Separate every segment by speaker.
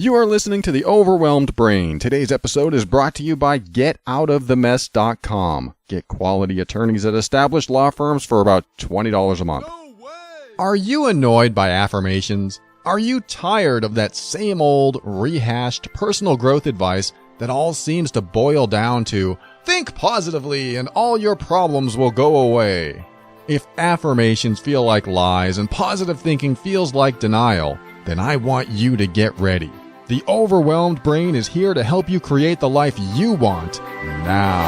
Speaker 1: You are listening to The Overwhelmed Brain. Today's episode is brought to you by GetOutOfTheMess.com. Get quality attorneys at established law firms for about $20 a month.
Speaker 2: No way!
Speaker 3: Are you annoyed by affirmations? Are you tired of that same old, rehashed personal growth advice that all seems to boil down to, think positively and all your problems will go away? If affirmations feel like lies and positive thinking feels like denial, then I want you to get ready. The Overwhelmed Brain is here to help you create the life you want now.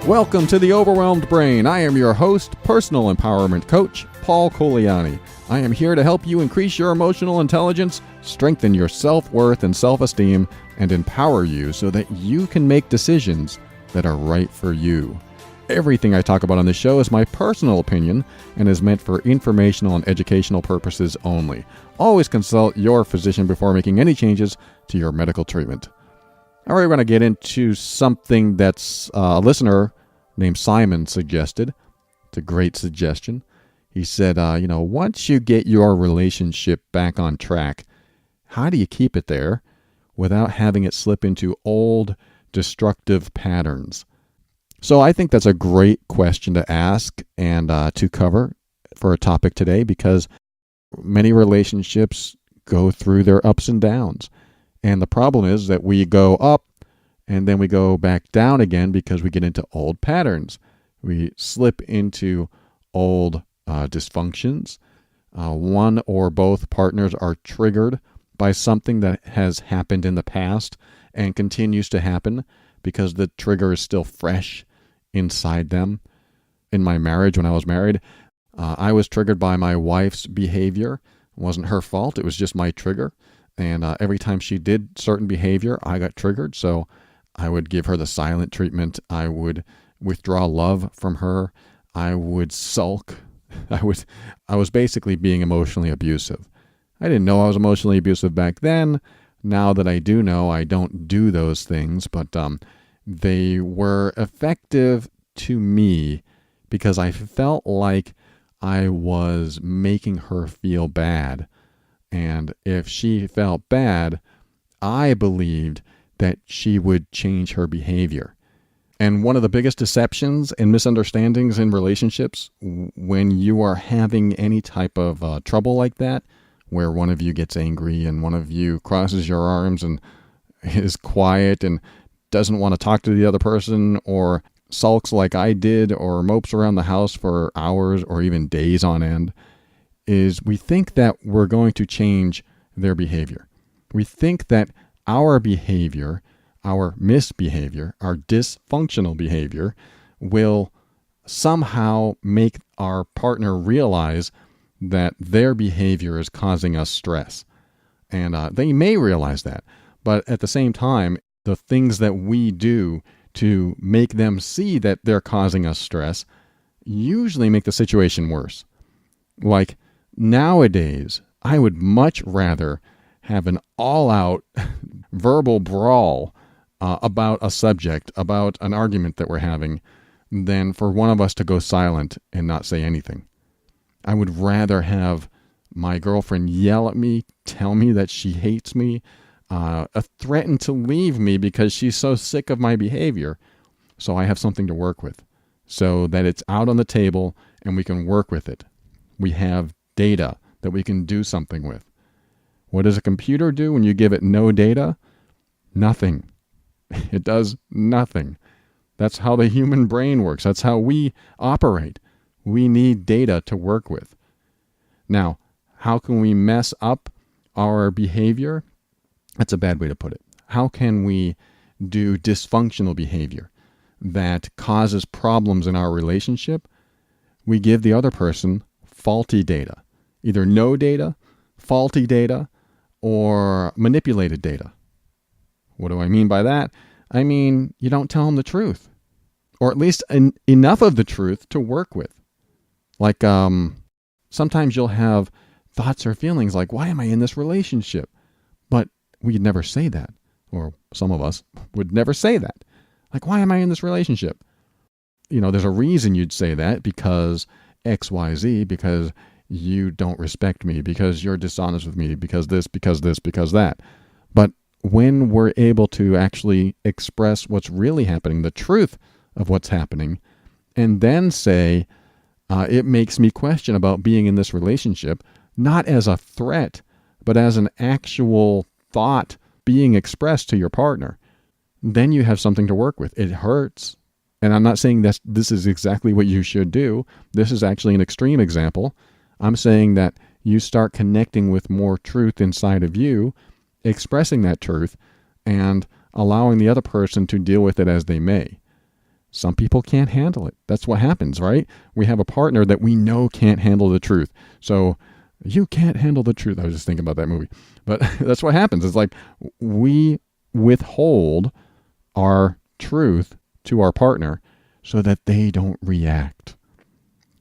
Speaker 1: Welcome to The Overwhelmed Brain. I am your host, personal empowerment coach, Paul Coliani. I am here to help you increase your emotional intelligence, strengthen your self-worth and self-esteem, and empower you so that you can make decisions that are right for you. Everything I talk about on this show is my personal opinion and is meant for informational and educational purposes only. Always consult your physician before making any changes to your medical treatment. All right, we're going to get into something that's a listener named Simon suggested. It's a great suggestion. He said, once you get your relationship back on track, how do you keep it there without having it slip into old destructive patterns? So I think that's a great question to ask and to cover for a topic today, because many relationships go through their ups and downs. And the problem is that we go up and then we go back down again because we get into old patterns. We slip into old dysfunctions. One or both partners are triggered by something that has happened in the past and continues to happen because the trigger is still fresh inside them. In my marriage, when I was married, I was triggered by my wife's behavior. It wasn't her fault. It was just my trigger. And every time she did certain behavior, I got triggered. So I would give her the silent treatment. I would withdraw love from her. I would sulk. I was basically being emotionally abusive. I didn't know I was emotionally abusive back then. Now that I do know, I don't do those things, but they were effective to me because I felt like I was making her feel bad. And if she felt bad, I believed that she would change her behavior. And one of the biggest deceptions and misunderstandings in relationships, when you are having any type of trouble like that, where one of you gets angry and one of you crosses your arms and is quiet and doesn't want to talk to the other person, or sulks like I did, or mopes around the house for hours or even days on end, is we think that we're going to change their behavior. We think that our behavior, our misbehavior, our dysfunctional behavior will somehow make our partner realize that their behavior is causing us stress. And they may realize that. But at the same time, the things that we do to make them see that they're causing us stress usually make the situation worse. Like, nowadays, I would much rather have an all-out verbal brawl about a subject, about an argument that we're having, than for one of us to go silent and not say anything. I would rather have my girlfriend yell at me, tell me that she hates me, threaten to leave me because she's so sick of my behavior, so I have something to work with, so that it's out on the table and we can work with it. We have data that we can do something with. What does a computer do when you give it no data? Nothing. It does nothing. That's how the human brain works. That's how we operate. We need data to work with. Now, how can we mess up our behavior? That's a bad way to put it. How can we do dysfunctional behavior that causes problems in our relationship? We give the other person faulty data. Either no data, faulty data, or manipulated data. What do I mean by that? I mean, you don't tell them the truth, or at least enough of the truth to work with. Like, sometimes you'll have thoughts or feelings like, why am I in this relationship? But we'd never say that. or some of us, would never say that. Like, why am I in this relationship? There's a reason you'd say that, because XYZ, because you don't respect me, because you're dishonest with me, because this, because that. But when we're able to actually express what's really happening, the truth of what's happening, and then say, it makes me question about being in this relationship, not as a threat, but as an actual thought being expressed to your partner, then you have something to work with. It hurts. And I'm not saying that this is exactly what you should do. This is actually an extreme example. I'm saying that you start connecting with more truth inside of you, expressing that truth, and allowing the other person to deal with it as they may. Some people can't handle it. That's what happens, right? We have a partner that we know can't handle the truth. So you can't handle the truth. I was just thinking about that movie. But that's what happens. It's like we withhold our truth to our partner so that they don't react,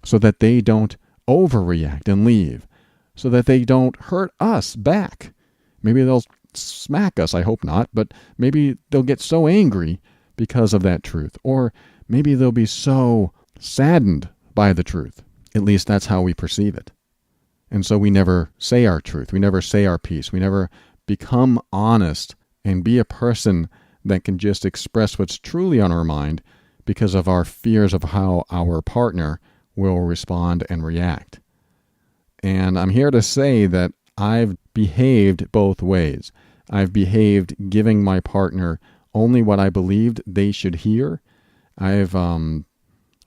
Speaker 1: so that they don't overreact and leave, so that they don't hurt us back. Maybe they'll smack us. I hope not. But maybe they'll get so angry because of that truth. Or maybe they'll be so saddened by the truth. At least that's how we perceive it. And so we never say our truth. We never say our piece. We never become honest and be a person that can just express what's truly on our mind because of our fears of how our partner will respond and react. And I'm here to say that I've behaved both ways. I've behaved giving my partner only what I believed they should hear. I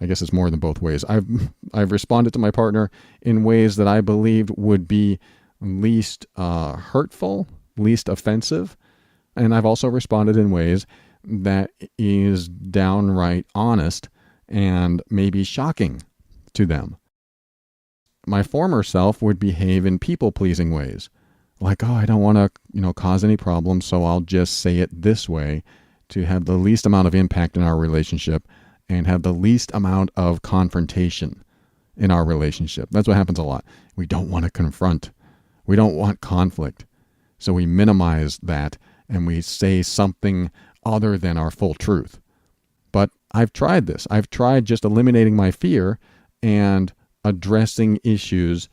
Speaker 1: guess it's more than both ways. I've responded to my partner in ways that I believed would be least hurtful, least offensive. And I've also responded in ways that is downright honest and maybe shocking to them. My former self would behave in people-pleasing ways. Like, I don't want to, cause any problems, so I'll just say it this way to have the least amount of impact in our relationship and have the least amount of confrontation in our relationship. That's what happens a lot. We don't want to confront. We don't want conflict. So we minimize that and we say something other than our full truth. But I've tried this. I've tried just eliminating my fear and addressing issues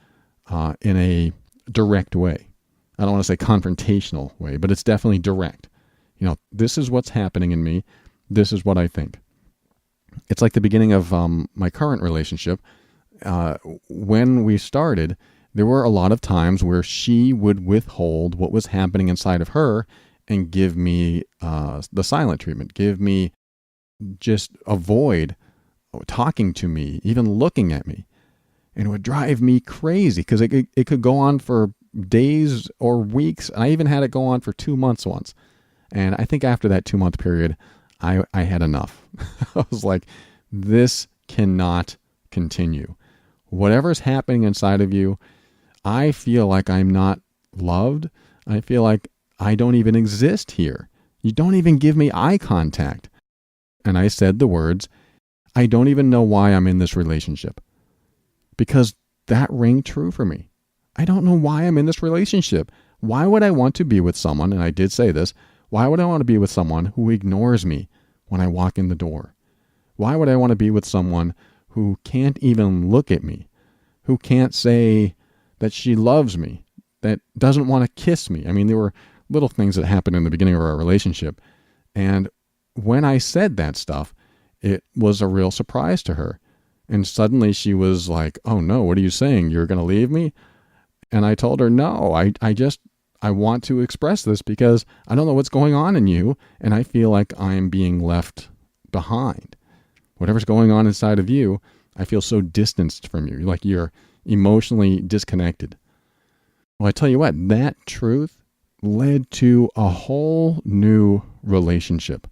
Speaker 1: in a direct way. I don't want to say confrontational way, but it's definitely direct. This is what's happening in me. This is what I think. It's like the beginning of my current relationship. When we started, there were a lot of times where she would withhold what was happening inside of her and give me the silent treatment, just avoid talking to me, even looking at me. And it would drive me crazy because it could go on for days or weeks. I even had it go on for 2 months once. And I think after that 2-month period, I had enough. I was like, this cannot continue. Whatever's happening inside of you, I feel like I'm not loved. I feel like I don't even exist here. You don't even give me eye contact. And I said the words, I don't even know why I'm in this relationship. Because that rang true for me. I don't know why I'm in this relationship. Why would I want to be with someone, and I did say this, why would I want to be with someone who ignores me when I walk in the door? Why would I want to be with someone who can't even look at me, who can't say that she loves me, that doesn't want to kiss me? I mean, there were little things that happened in the beginning of our relationship. And when I said that stuff, it was a real surprise to her. And suddenly she was like, oh no, what are you saying? You're going to leave me? And I told her, no, I want to express this because I don't know what's going on in you. And I feel like I'm being left behind. Whatever's going on inside of you, I feel so distanced from you. Like you're emotionally disconnected. Well, I tell you what, that truth led to a whole new relationship.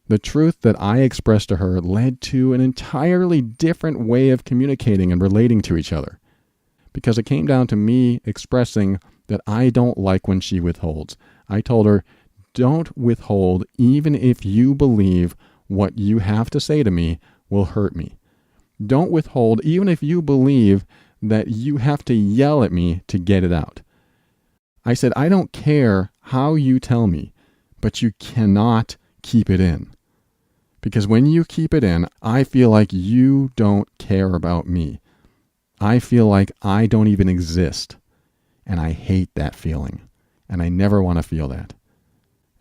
Speaker 1: The truth that I expressed to her led to an entirely different way of communicating and relating to each other. Because it came down to me expressing that I don't like when she withholds. I told her, don't withhold even if you believe what you have to say to me will hurt me. Don't withhold even if you believe that you have to yell at me to get it out. I said, I don't care how you tell me, but you cannot keep it in. Because when you keep it in, I feel like you don't care about me. I feel like I don't even exist. And I hate that feeling. And I never want to feel that.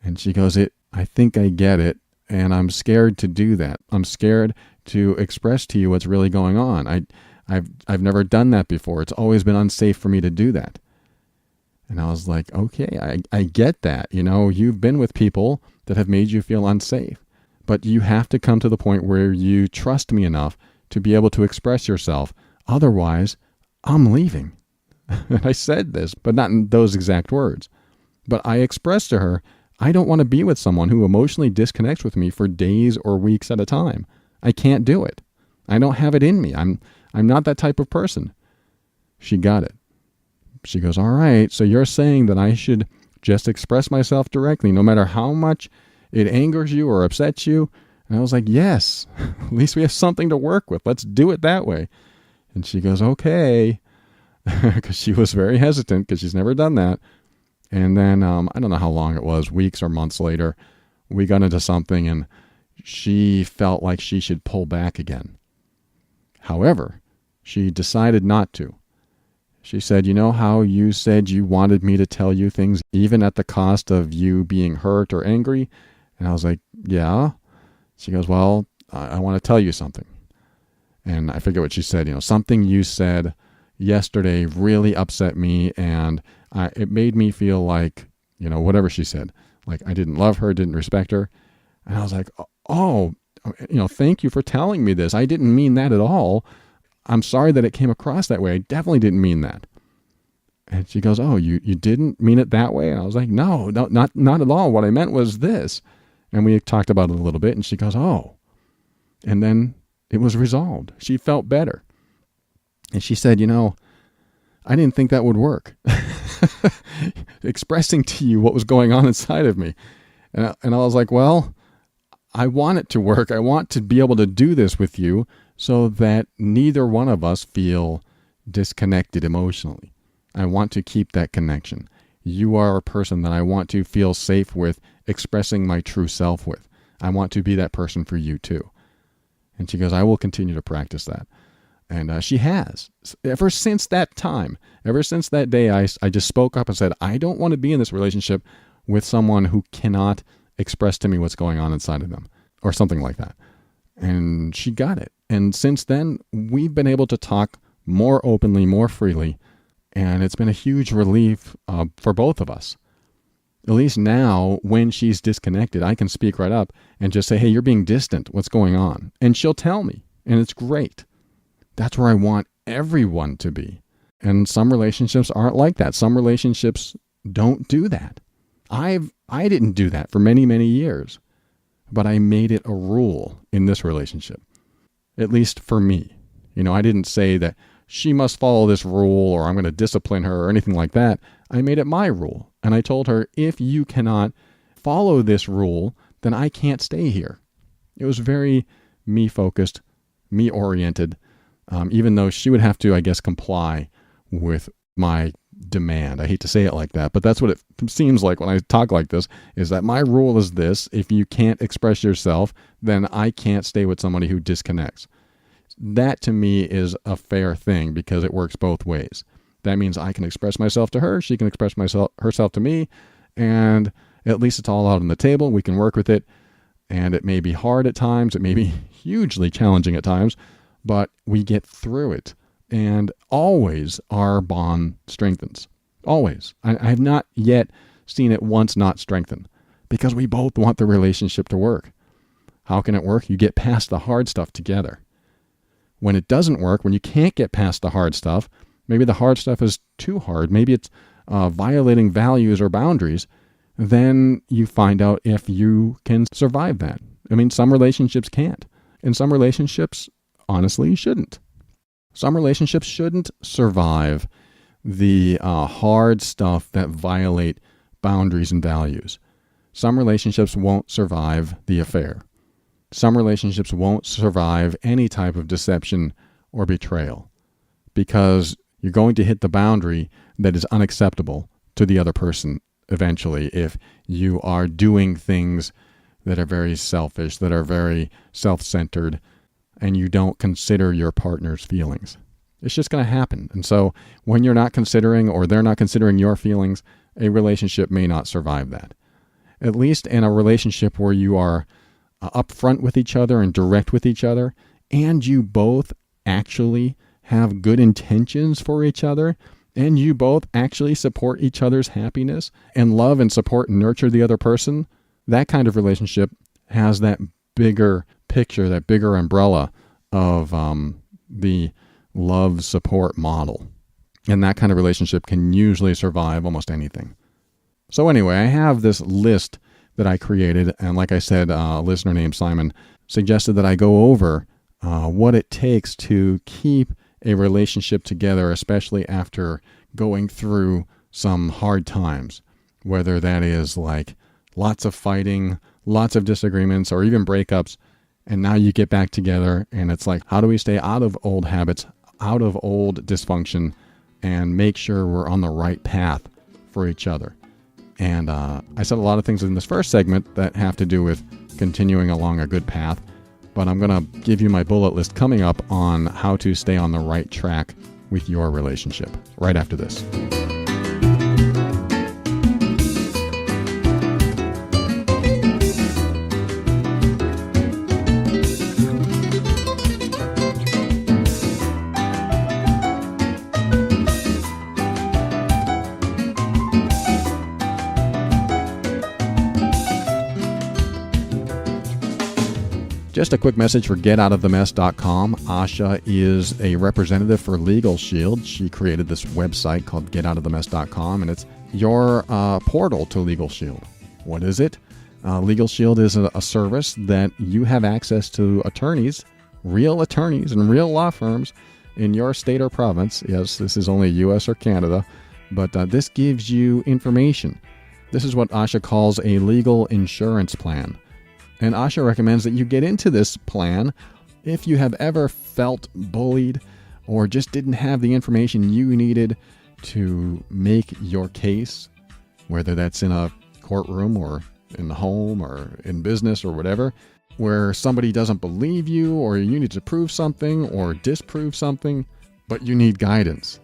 Speaker 1: And she goes, I think I get it. And I'm scared to do that. I'm scared to express to you what's really going on. I've never done that before. It's always been unsafe for me to do that. And I was like, okay, I get that. You've been with people that have made you feel unsafe. But you have to come to the point where you trust me enough to be able to express yourself. Otherwise, I'm leaving. And I said this, but not in those exact words. But I expressed to her, I don't want to be with someone who emotionally disconnects with me for days or weeks at a time. I can't do it. I don't have it in me. I'm not that type of person. She got it. She goes, all right, so you're saying that I should just express myself directly, no matter how much it angers you or upsets you? And I was like, yes, at least we have something to work with. Let's do it that way. And she goes, okay, because she was very hesitant because she's never done that. And then I don't know how long it was, weeks or months later, we got into something and she felt like she should pull back again. However, she decided not to. She said, you know how you said you wanted me to tell you things even at the cost of you being hurt or angry? And I was like, yeah. She goes, well, I want to tell you something. And I forget what she said. Something you said yesterday really upset me, and it made me feel like, whatever she said, like I didn't love her, didn't respect her. And I was like, oh, thank you for telling me this. I didn't mean that at all. I'm sorry that it came across that way. I definitely didn't mean that. And she goes, oh, you didn't mean it that way? And I was like, no, not at all. What I meant was this. And we talked about it a little bit, and she goes, oh. And then it was resolved. She felt better. And she said, I didn't think that would work. Expressing to you what was going on inside of me. And I was like, well, I want it to work. I want to be able to do this with you so that neither one of us feel disconnected emotionally. I want to keep that connection. You are a person that I want to feel safe with expressing my true self with. I want to be that person for you too. And she goes, I will continue to practice that. And she has. Ever since that time, ever since that day, I just spoke up and said, I don't want to be in this relationship with someone who cannot express to me what's going on inside of them, or something like that. And she got it. And since then, we've been able to talk more openly, more freely. And it's been a huge relief for both of us. At least now, when she's disconnected, I can speak right up and just say, hey, you're being distant. What's going on? And she'll tell me. And it's great. That's where I want everyone to be. And some relationships aren't like that. Some relationships don't do that. I didn't do that for many, many years. But I made it a rule in this relationship. At least for me. I didn't say that she must follow this rule or I'm going to discipline her or anything like that. I made it my rule. And I told her, if you cannot follow this rule, then I can't stay here. It was very me-focused, me-oriented, even though she would have to, I guess, comply with my demand. I hate to say it like that, but that's what it seems like when I talk like this, is that my rule is this: if you can't express yourself, then I can't stay with somebody who disconnects. That to me is a fair thing because it works both ways. That means I can express myself to her, she can express herself to me, and at least it's all out on the table. We can work with it, and it may be hard at times, it may be hugely challenging at times, but we get through it. And always our bond strengthens. Always. I have not yet seen it once not strengthen because we both want the relationship to work. How can it work? You get past the hard stuff together. When it doesn't work, when you can't get past the hard stuff, maybe the hard stuff is too hard, maybe it's violating values or boundaries, then you find out if you can survive that. I mean, some relationships can't. And some relationships, honestly, shouldn't. Some relationships shouldn't survive the hard stuff that violate boundaries and values. Some relationships won't survive the affair. Some relationships won't survive any type of deception or betrayal because you're going to hit the boundary that is unacceptable to the other person eventually if you are doing things that are very selfish, that are very self-centered, and you don't consider your partner's feelings. It's just going to happen. And so when you're not considering, or they're not considering your feelings, a relationship may not survive that. At least in a relationship where you are upfront with each other and direct with each other, and you both actually have good intentions for each other, and you both actually support each other's happiness and love and support and nurture the other person, that kind of relationship has that bigger picture, that bigger umbrella of the love support model. And that kind of relationship can usually survive almost anything. So anyway, I have this list that I created, and like I said, a listener named Simon suggested that I go over what it takes to keep a relationship together, especially after going through some hard times, whether that is like lots of fighting, lots of disagreements, or even breakups, and now you get back together, and it's like, how do we stay out of old habits, out of old dysfunction, and make sure we're on the right path for each other? And I said a lot of things in this first segment that have to do with continuing along a good path, but I'm going to give you my bullet list coming up on how to stay on the right track with your relationship right after this. Just a quick message for GetOutOfTheMess.com. Asha is a representative for Legal Shield. She created this website called GetOutOfTheMess.com, and it's your portal to Legal Shield. What is it? Legal Shield is a service that you have access to attorneys, real attorneys and real law firms in your state or province. Yes, this is only U.S. or Canada, but this gives you information. This is what Asha calls a legal insurance plan. And Asha recommends that you get into this plan if you have ever felt bullied or just didn't have the information you needed to make your case, whether that's in a courtroom or in the home or in business or whatever, where somebody doesn't believe you or you need to prove something or disprove something, but you need guidance.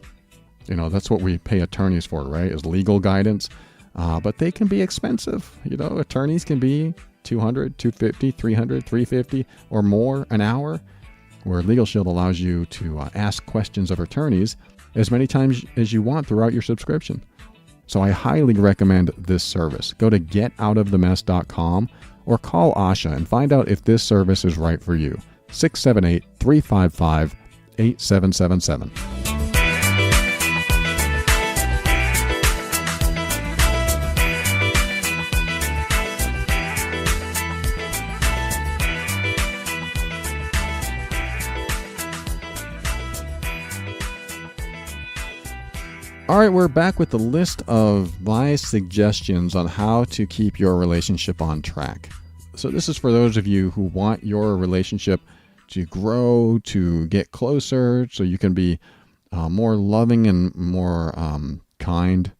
Speaker 1: You know, that's what we pay attorneys for, right? Is legal guidance. But they can be expensive. You know, attorneys can be $200, $250, $300, $350 or more an hour, where Legal Shield allows you to ask questions of attorneys as many times as you want throughout your subscription. So I highly recommend this service. Go to getoutofthemess.com or call Asha and find out if this service is right for you. 678-355-8777. All right, we're back with the list of my suggestions on how to keep your relationship on track. So this is for those of you who want your relationship to grow, to get closer, so you can be more loving and more kind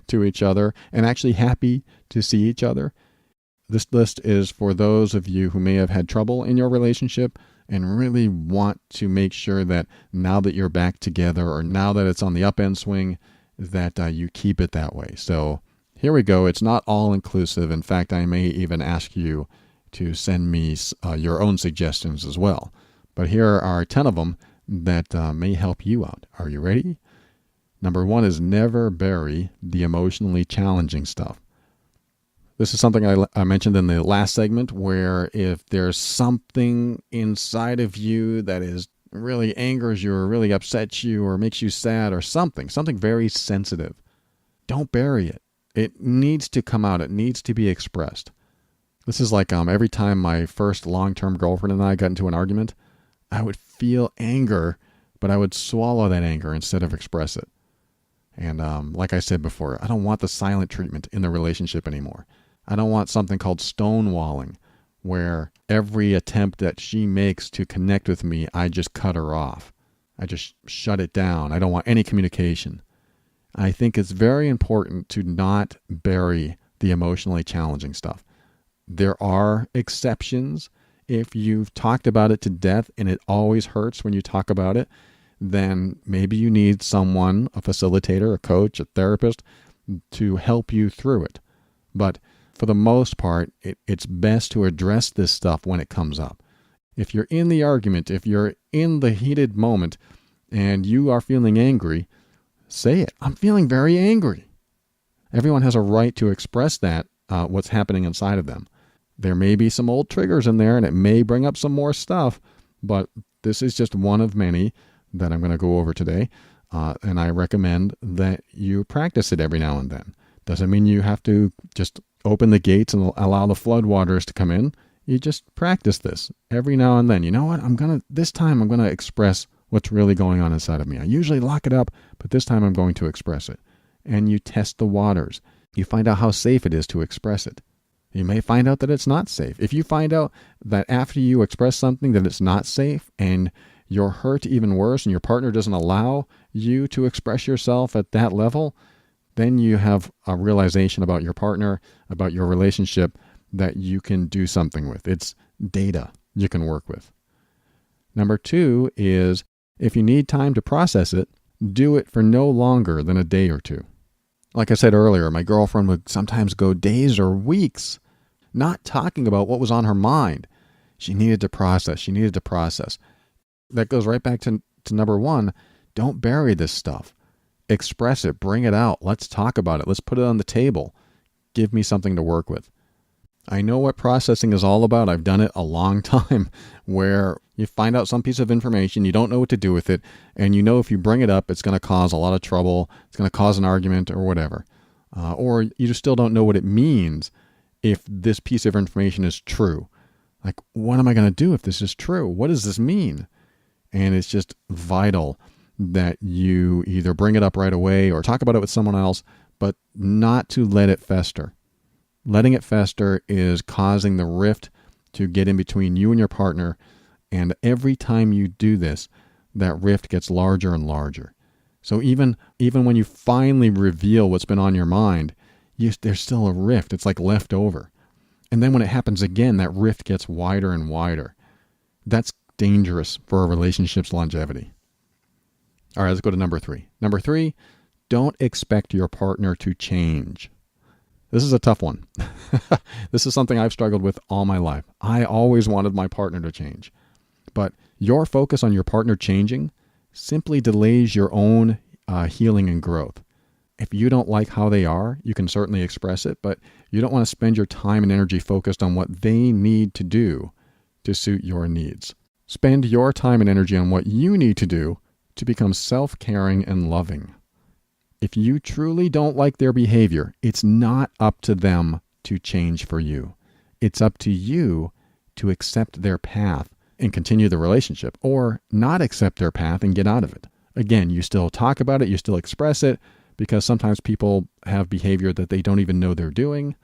Speaker 1: to each other and actually happy to see each other. This list is for those of you who may have had trouble in your relationship and really want to make sure that now that you're back together, or now that it's on the upend swing, that you keep it that way. So here we go. It's not all inclusive. In fact, I may even ask you to send me your own suggestions as well. But here are 10 of them that may help you out. Are you ready? Number 1 is never bury the emotionally challenging stuff. This is something I mentioned in the last segment, where if there's something inside of you that is really angers you or really upsets you or makes you sad or something very sensitive, don't bury it. It needs to come out. It needs to be expressed. This is like every time my first long-term girlfriend and I got into an argument, I would feel anger, but I would swallow that anger instead of express it. And like I said before, I don't want the silent treatment in the relationship anymore. I don't want something called stonewalling, where every attempt that she makes to connect with me, I just cut her off. I just shut it down. I don't want any communication. I think it's very important to not bury the emotionally challenging stuff. There are exceptions. If you've talked about it to death and it always hurts when you talk about it, then maybe you need someone, a facilitator, a coach, a therapist, to help you through it. But for the most part, it's best to address this stuff when it comes up. If you're in the argument, if you're in the heated moment and you are feeling angry, say it. I'm feeling very angry. Everyone has a right to express that, what's happening inside of them. There may be some old triggers in there and it may bring up some more stuff, but this is just one of many that I'm going to go over today. And I recommend that you practice it every now and then. Doesn't mean you have to just open the gates and allow the floodwaters to come in. You just practice this every now and then. You know what? This time I'm going to express what's really going on inside of me. I usually lock it up, but this time I'm going to express it. And you test the waters. You find out how safe it is to express it. You may find out that it's not safe. If you find out that after you express something that it's not safe and you're hurt even worse and your partner doesn't allow you to express yourself at that level, then you have a realization about your partner, about your relationship that you can do something with. It's data you can work with. Number 2 is if you need time to process it, do it for no longer than a day or two. Like I said earlier, my girlfriend would sometimes go days or weeks not talking about what was on her mind. She needed to process. That goes right back to number 1. Don't bury this stuff. Express it. Bring it out. Let's talk about it. Let's put it on the table. Give me something to work with. I know what processing is all about. I've done it a long time where you find out some piece of information, you don't know what to do with it, and you know if you bring it up, it's going to cause a lot of trouble, it's going to cause an argument or whatever. Or you just still don't know what it means if this piece of information is true. Like, what am I going to do if this is true? What does this mean? And it's just vital that you either bring it up right away or talk about it with someone else, but not to let it fester. Letting it fester is causing the rift to get in between you and your partner, and every time you do this, that rift gets larger and larger. So even when you finally reveal what's been on your mind, there's still a rift. It's like left over. And then when it happens again, that rift gets wider and wider. That's dangerous for a relationship's longevity. All right, let's go to number 3. Number 3, don't expect your partner to change. This is a tough one. This is something I've struggled with all my life. I always wanted my partner to change. But your focus on your partner changing simply delays your own healing and growth. If you don't like how they are, you can certainly express it, but you don't want to spend your time and energy focused on what they need to do to suit your needs. Spend your time and energy on what you need to do to become self-caring and loving. If you truly don't like their behavior, it's not up to them to change for you. It's up to you to accept their path and continue the relationship, or not accept their path and get out of it. Again, you still talk about it, you still express it, because sometimes people have behavior that they don't even know they're doing.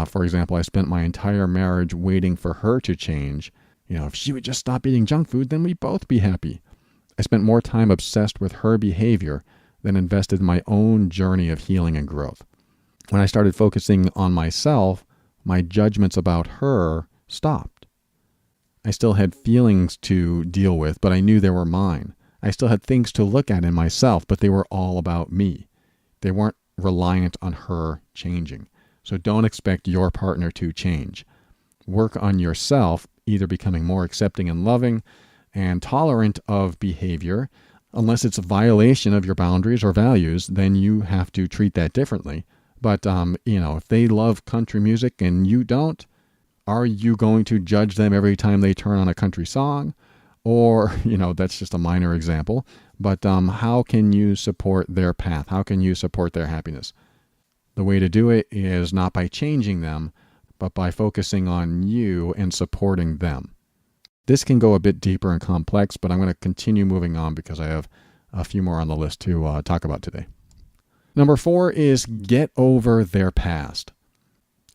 Speaker 1: For example, I spent my entire marriage waiting for her to change. If she would just stop eating junk food, then we'd both be happy. I spent more time obsessed with her behavior than invested in my own journey of healing and growth. When I started focusing on myself, my judgments about her stopped. I still had feelings to deal with, but I knew they were mine. I still had things to look at in myself, but they were all about me. They weren't reliant on her changing. So don't expect your partner to change. Work on yourself, either becoming more accepting and loving and tolerant of behavior. Unless it's a violation of your boundaries or values, then you have to treat that differently. But, if they love country music and you don't, are you going to judge them every time they turn on a country song? Or, that's just a minor example. But how can you support their path? How can you support their happiness? The way to do it is not by changing them, but by focusing on you and supporting them. This can go a bit deeper and complex, but I'm going to continue moving on because I have a few more on the list to talk about today. Number 4 is get over their past.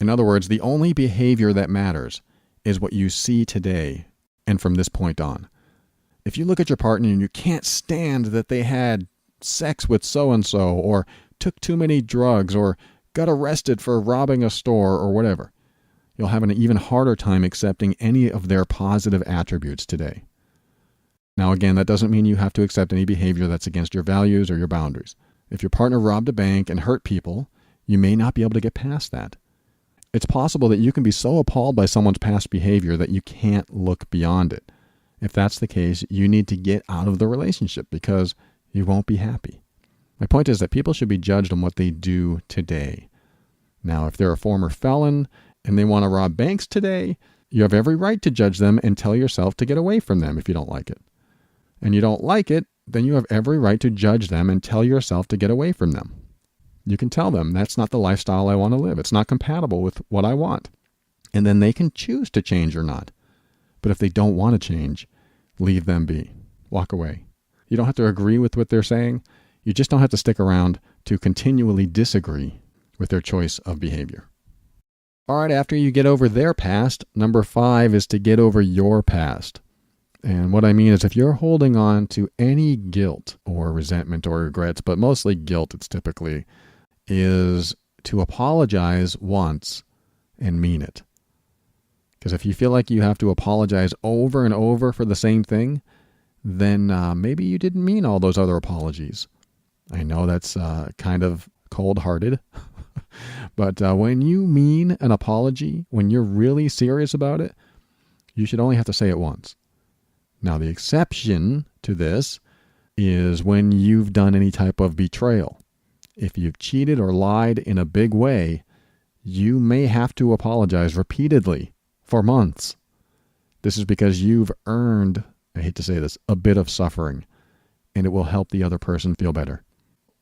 Speaker 1: In other words, the only behavior that matters is what you see today and from this point on. If you look at your partner and you can't stand that they had sex with so-and-so, or took too many drugs, or got arrested for robbing a store, or whatever. You'll have an even harder time accepting any of their positive attributes today. Now again, that doesn't mean you have to accept any behavior that's against your values or your boundaries. If your partner robbed a bank and hurt people, you may not be able to get past that. It's possible that you can be so appalled by someone's past behavior that you can't look beyond it. If that's the case, you need to get out of the relationship because you won't be happy. My point is that people should be judged on what they do today. Now, if they're a former felon and they want to rob banks today, you have every right to judge them and tell yourself to get away from them if you don't like it. And you don't like it, then you have every right to judge them and tell yourself to get away from them. You can tell them, that's not the lifestyle I want to live. It's not compatible with what I want. And then they can choose to change or not. But if they don't want to change, leave them be. Walk away. You don't have to agree with what they're saying. You just don't have to stick around to continually disagree with their choice of behavior. All right, after you get over their past, number 5 is to get over your past. And what I mean is if you're holding on to any guilt or resentment or regrets, but mostly guilt, it's typically, is to apologize once and mean it. Because if you feel like you have to apologize over and over for the same thing, then maybe you didn't mean all those other apologies. I know that's kind of cold-hearted, but when you mean an apology, when you're really serious about it, you should only have to say it once. Now, the exception to this is when you've done any type of betrayal. If you've cheated or lied in a big way, you may have to apologize repeatedly for months. This is because you've earned, I hate to say this, a bit of suffering, and it will help the other person feel better.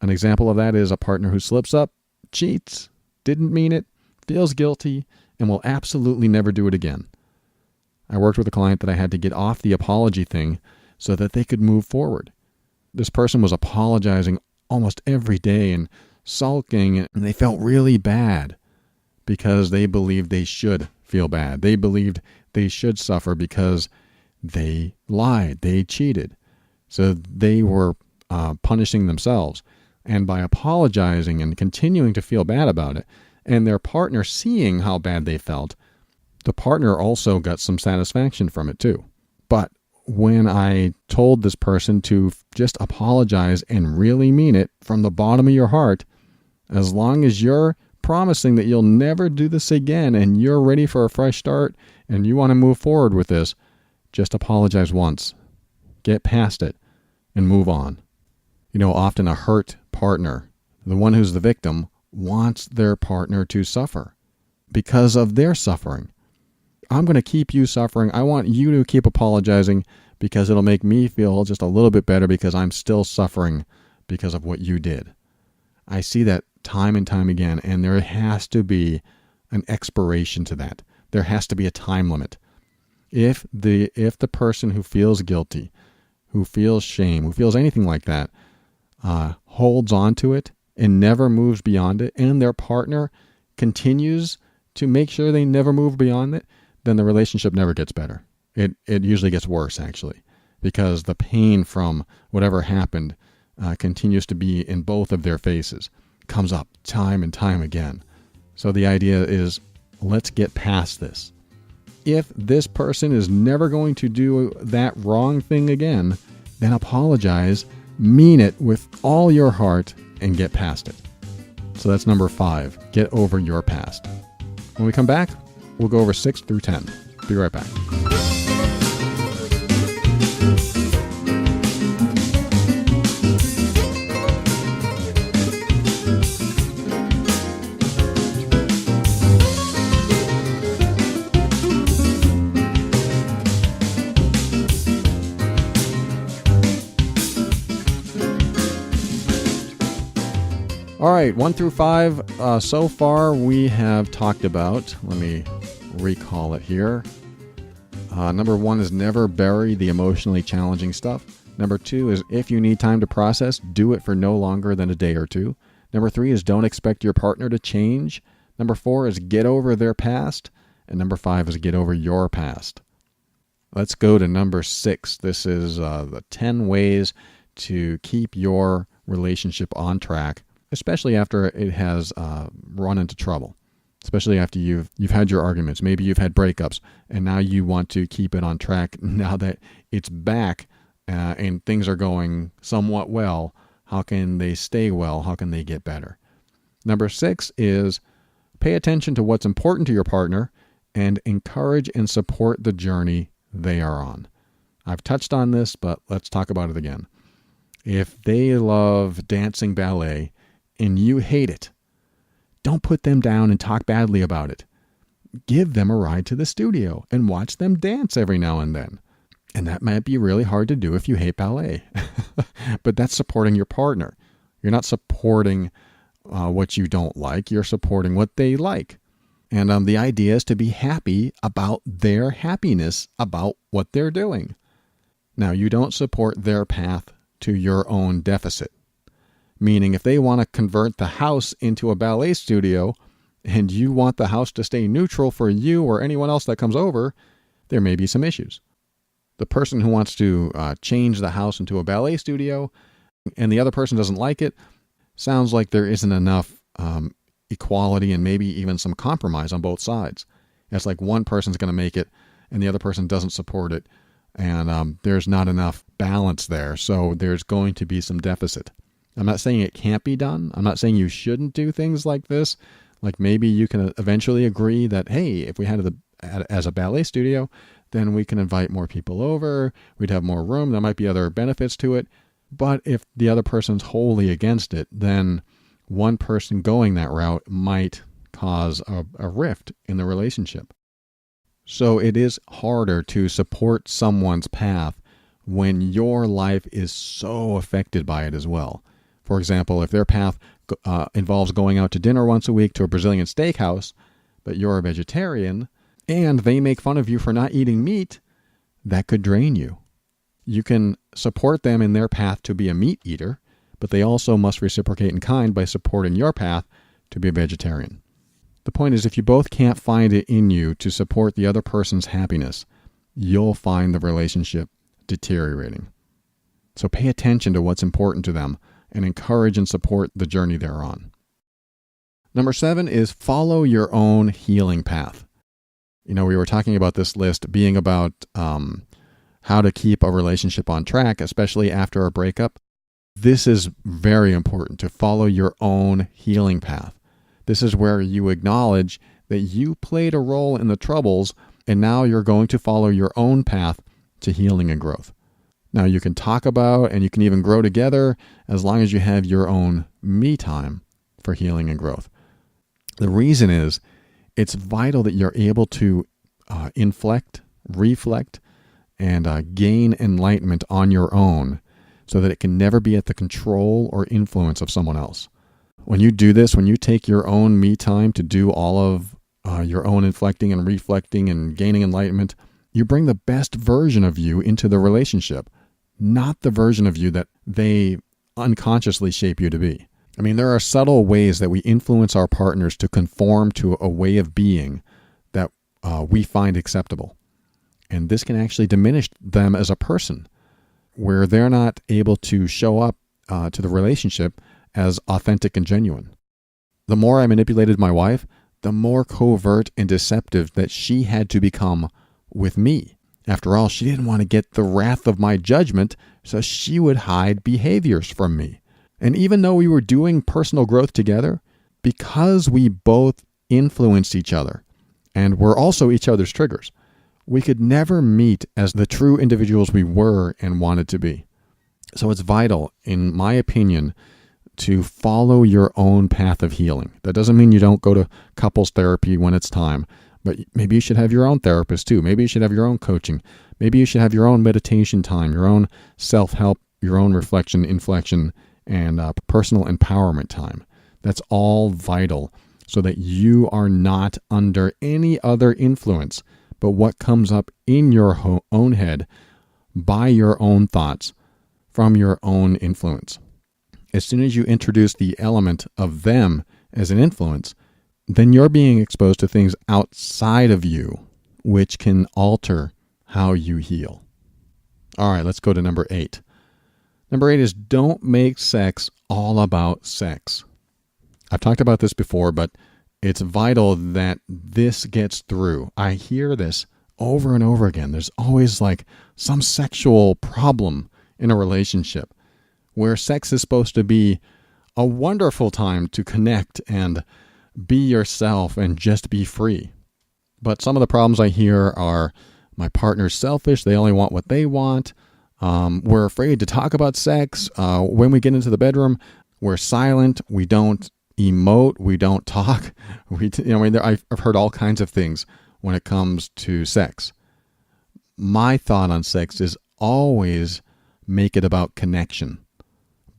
Speaker 1: An example of that is a partner who slips up, cheats, didn't mean it, feels guilty, and will absolutely never do it again. I worked with a client that I had to get off the apology thing so that they could move forward. This person was apologizing almost every day and sulking, and they felt really bad because they believed they should feel bad. They believed they should suffer because they lied, they cheated. So they were punishing themselves. And by apologizing and continuing to feel bad about it, and their partner seeing how bad they felt, the partner also got some satisfaction from it too. But when I told this person to just apologize and really mean it from the bottom of your heart, as long as you're promising that you'll never do this again and you're ready for a fresh start and you want to move forward with this, just apologize once. Get past it and move on. You know, often a hurt partner, the one who's the victim, wants their partner to suffer because of their suffering. I'm going to keep you suffering. I want you to keep apologizing because it'll make me feel just a little bit better because I'm still suffering because of what you did. I see that time and time again, and there has to be an expiration to that. There has to be a time limit. If the person who feels guilty, who feels shame, who feels anything like that, holds on to it and never moves beyond it, and their partner continues to make sure they never move beyond it, then the relationship never gets better. It usually gets worse, actually, because the pain from whatever happened continues to be in both of their faces, comes up time and time again. So the idea is, let's get past this. If this person is never going to do that wrong thing again, then apologize, mean it with all your heart, and get past it. So that's number 5, get over your past. When we come back, we'll go over 6 through 10. Be right back. All right, 1 through 5. So far, we have talked about, let me recall it here. Number 1 is never bury the emotionally challenging stuff. Number 2 is if you need time to process, do it for no longer than a day or 2. Number 3 is don't expect your partner to change. Number 4 is get over their past. And number 5 is get over your past. Let's go to number 6. This is the 10 ways to keep your relationship on track, especially after it has run into trouble, especially after you've had your arguments. Maybe you've had breakups, and now you want to keep it on track now that it's back and things are going somewhat well. How can they stay well? How can they get better? Number 6 is pay attention to what's important to your partner and encourage and support the journey they are on. I've touched on this, but let's talk about it again. If they love dancing ballet and you hate it, don't put them down and talk badly about it. Give them a ride to the studio and watch them dance every now and then. And that might be really hard to do if you hate ballet. But that's supporting your partner. You're not supporting what you don't like. You're supporting what they like. And the idea is to be happy about their happiness about what they're doing. Now, you don't support their path to your own deficit. Meaning if they want to convert the house into a ballet studio and you want the house to stay neutral for you or anyone else that comes over, there may be some issues. The person who wants to change the house into a ballet studio and the other person doesn't like it, sounds like there isn't enough equality and maybe even some compromise on both sides. It's like one person's going to make it and the other person doesn't support it, and there's not enough balance there, so there's going to be some deficit. I'm not saying it can't be done. I'm not saying you shouldn't do things like this. Like maybe you can eventually agree that, hey, if we had it as a ballet studio, then we can invite more people over. We'd have more room. There might be other benefits to it. But if the other person's wholly against it, then one person going that route might cause a rift in the relationship. So it is harder to support someone's path when your life is so affected by it as well. For example, if their path involves going out to dinner once a week to a Brazilian steakhouse, but you're a vegetarian, and they make fun of you for not eating meat, that could drain you. You can support them in their path to be a meat eater, but they also must reciprocate in kind by supporting your path to be a vegetarian. The point is, if you both can't find it in you to support the other person's happiness, you'll find the relationship deteriorating. So pay attention to what's important to them and encourage and support the journey they're on. Number 7 is follow your own healing path. We were talking about this list being about how to keep a relationship on track, especially after a breakup. This is very important, to follow your own healing path. This is where you acknowledge that you played a role in the troubles, and now you're going to follow your own path to healing and growth. Now, you can talk about and you can even grow together as long as you have your own me time for healing and growth. The reason is it's vital that you're able to inflect, reflect, and gain enlightenment on your own so that it can never be at the control or influence of someone else. When you do this, when you take your own me time to do all of your own inflecting and reflecting and gaining enlightenment, you bring the best version of you into the relationship, not the version of you that they unconsciously shape you to be. I mean, there are subtle ways that we influence our partners to conform to a way of being that we find acceptable. And this can actually diminish them as a person, where they're not able to show up to the relationship as authentic and genuine. The more I manipulated my wife, the more covert and deceptive that she had to become with me. After all, she didn't want to get the wrath of my judgment, so she would hide behaviors from me. And even though we were doing personal growth together, because we both influenced each other and were also each other's triggers, we could never meet as the true individuals we were and wanted to be. So it's vital, in my opinion, to follow your own path of healing. That doesn't mean you don't go to couples therapy when it's time, but maybe you should have your own therapist too. Maybe you should have your own coaching. Maybe you should have your own meditation time, your own self-help, your own reflection, inflection, and personal empowerment time. That's all vital so that you are not under any other influence but what comes up in your own head by your own thoughts from your own influence. As soon as you introduce the element of them as an influence, then you're being exposed to things outside of you which can alter how you heal. All right, let's go to number 8. Number 8 is don't make sex all about sex. I've talked about this before, but it's vital that this gets through. I hear this over and over again. There's always like some sexual problem in a relationship where sex is supposed to be a wonderful time to connect and be yourself and just be free. But some of the problems I hear are my partner's selfish. They only want what they want. We're afraid to talk about sex. When we get into the bedroom, we're silent. We don't emote. We don't talk. I've heard all kinds of things when it comes to sex. My thought on sex is always make it about connection,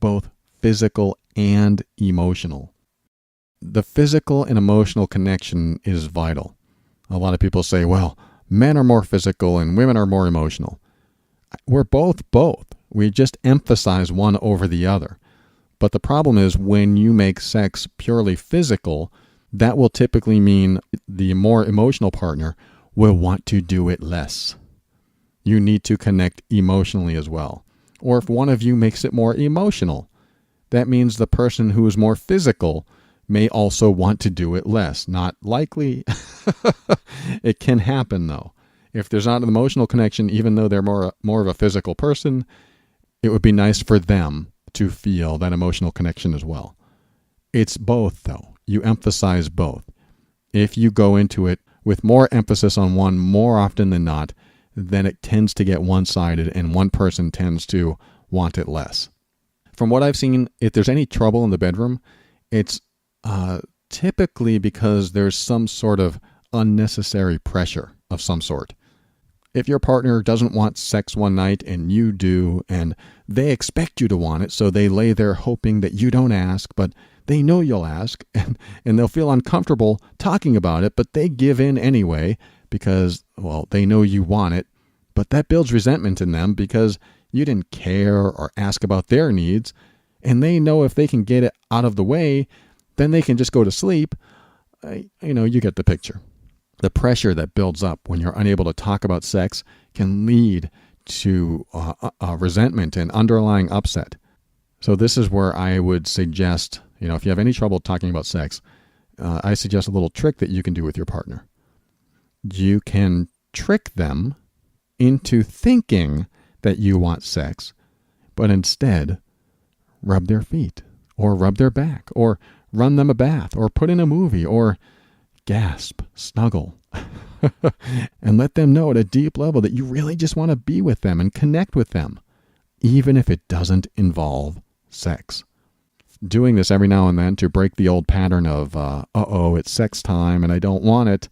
Speaker 1: both physical and emotional. The physical and emotional connection is vital. A lot of people say, well, men are more physical and women are more emotional. We're both. We just emphasize one over the other. But the problem is when you make sex purely physical, that will typically mean the more emotional partner will want to do it less. You need to connect emotionally as well. Or if one of you makes it more emotional, that means the person who is more physical may also want to do it less. Not likely. It can happen though. If there's not an emotional connection, even though they're more of a physical person, it would be nice for them to feel that emotional connection as well. It's both though. You emphasize both. If you go into it with more emphasis on one more often than not, then it tends to get one-sided and one person tends to want it less. From what I've seen, if there's any trouble in the bedroom, it's typically because there's some sort of unnecessary pressure of some sort. If your partner doesn't want sex one night and you do, and they expect you to want it, so they lay there hoping that you don't ask, but they know you'll ask, and they'll feel uncomfortable talking about it, but they give in anyway because, well, they know you want it, but that builds resentment in them because you didn't care or ask about their needs, and they know if they can get it out of the way, then they can just go to sleep. You get the picture. The pressure that builds up when you're unable to talk about sex can lead to resentment and underlying upset. So this is where I would suggest, if you have any trouble talking about sex, I suggest a little trick that you can do with your partner. You can trick them into thinking that you want sex, but instead rub their feet or rub their back or run them a bath or put in a movie or gasp, snuggle, and let them know at a deep level that you really just want to be with them and connect with them, even if it doesn't involve sex. Doing this every now and then to break the old pattern of, it's sex time and I don't want it,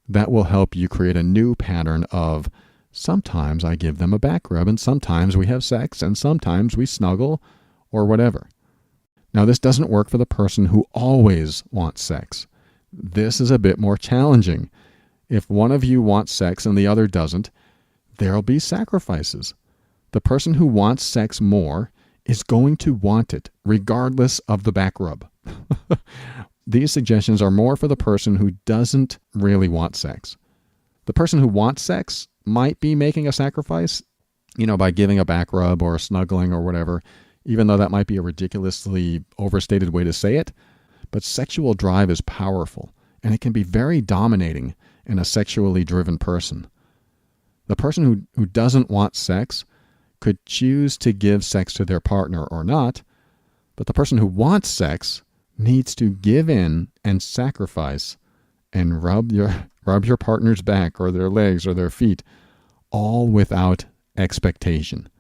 Speaker 1: that will help you create a new pattern of sometimes I give them a back rub and sometimes we have sex and sometimes we snuggle or whatever. Now, this doesn't work for the person who always wants sex. This is a bit more challenging. If one of you wants sex and the other doesn't, there'll be sacrifices. The person who wants sex more is going to want it, regardless of the back rub. These suggestions are more for the person who doesn't really want sex. The person who wants sex might be making a sacrifice, by giving a back rub or snuggling or whatever, even though that might be a ridiculously overstated way to say it. But sexual drive is powerful, and it can be very dominating in a sexually driven person. The person who doesn't want sex could choose to give sex to their partner or not, but the person who wants sex needs to give in and sacrifice and rub your partner's back or their legs or their feet, all without expectation.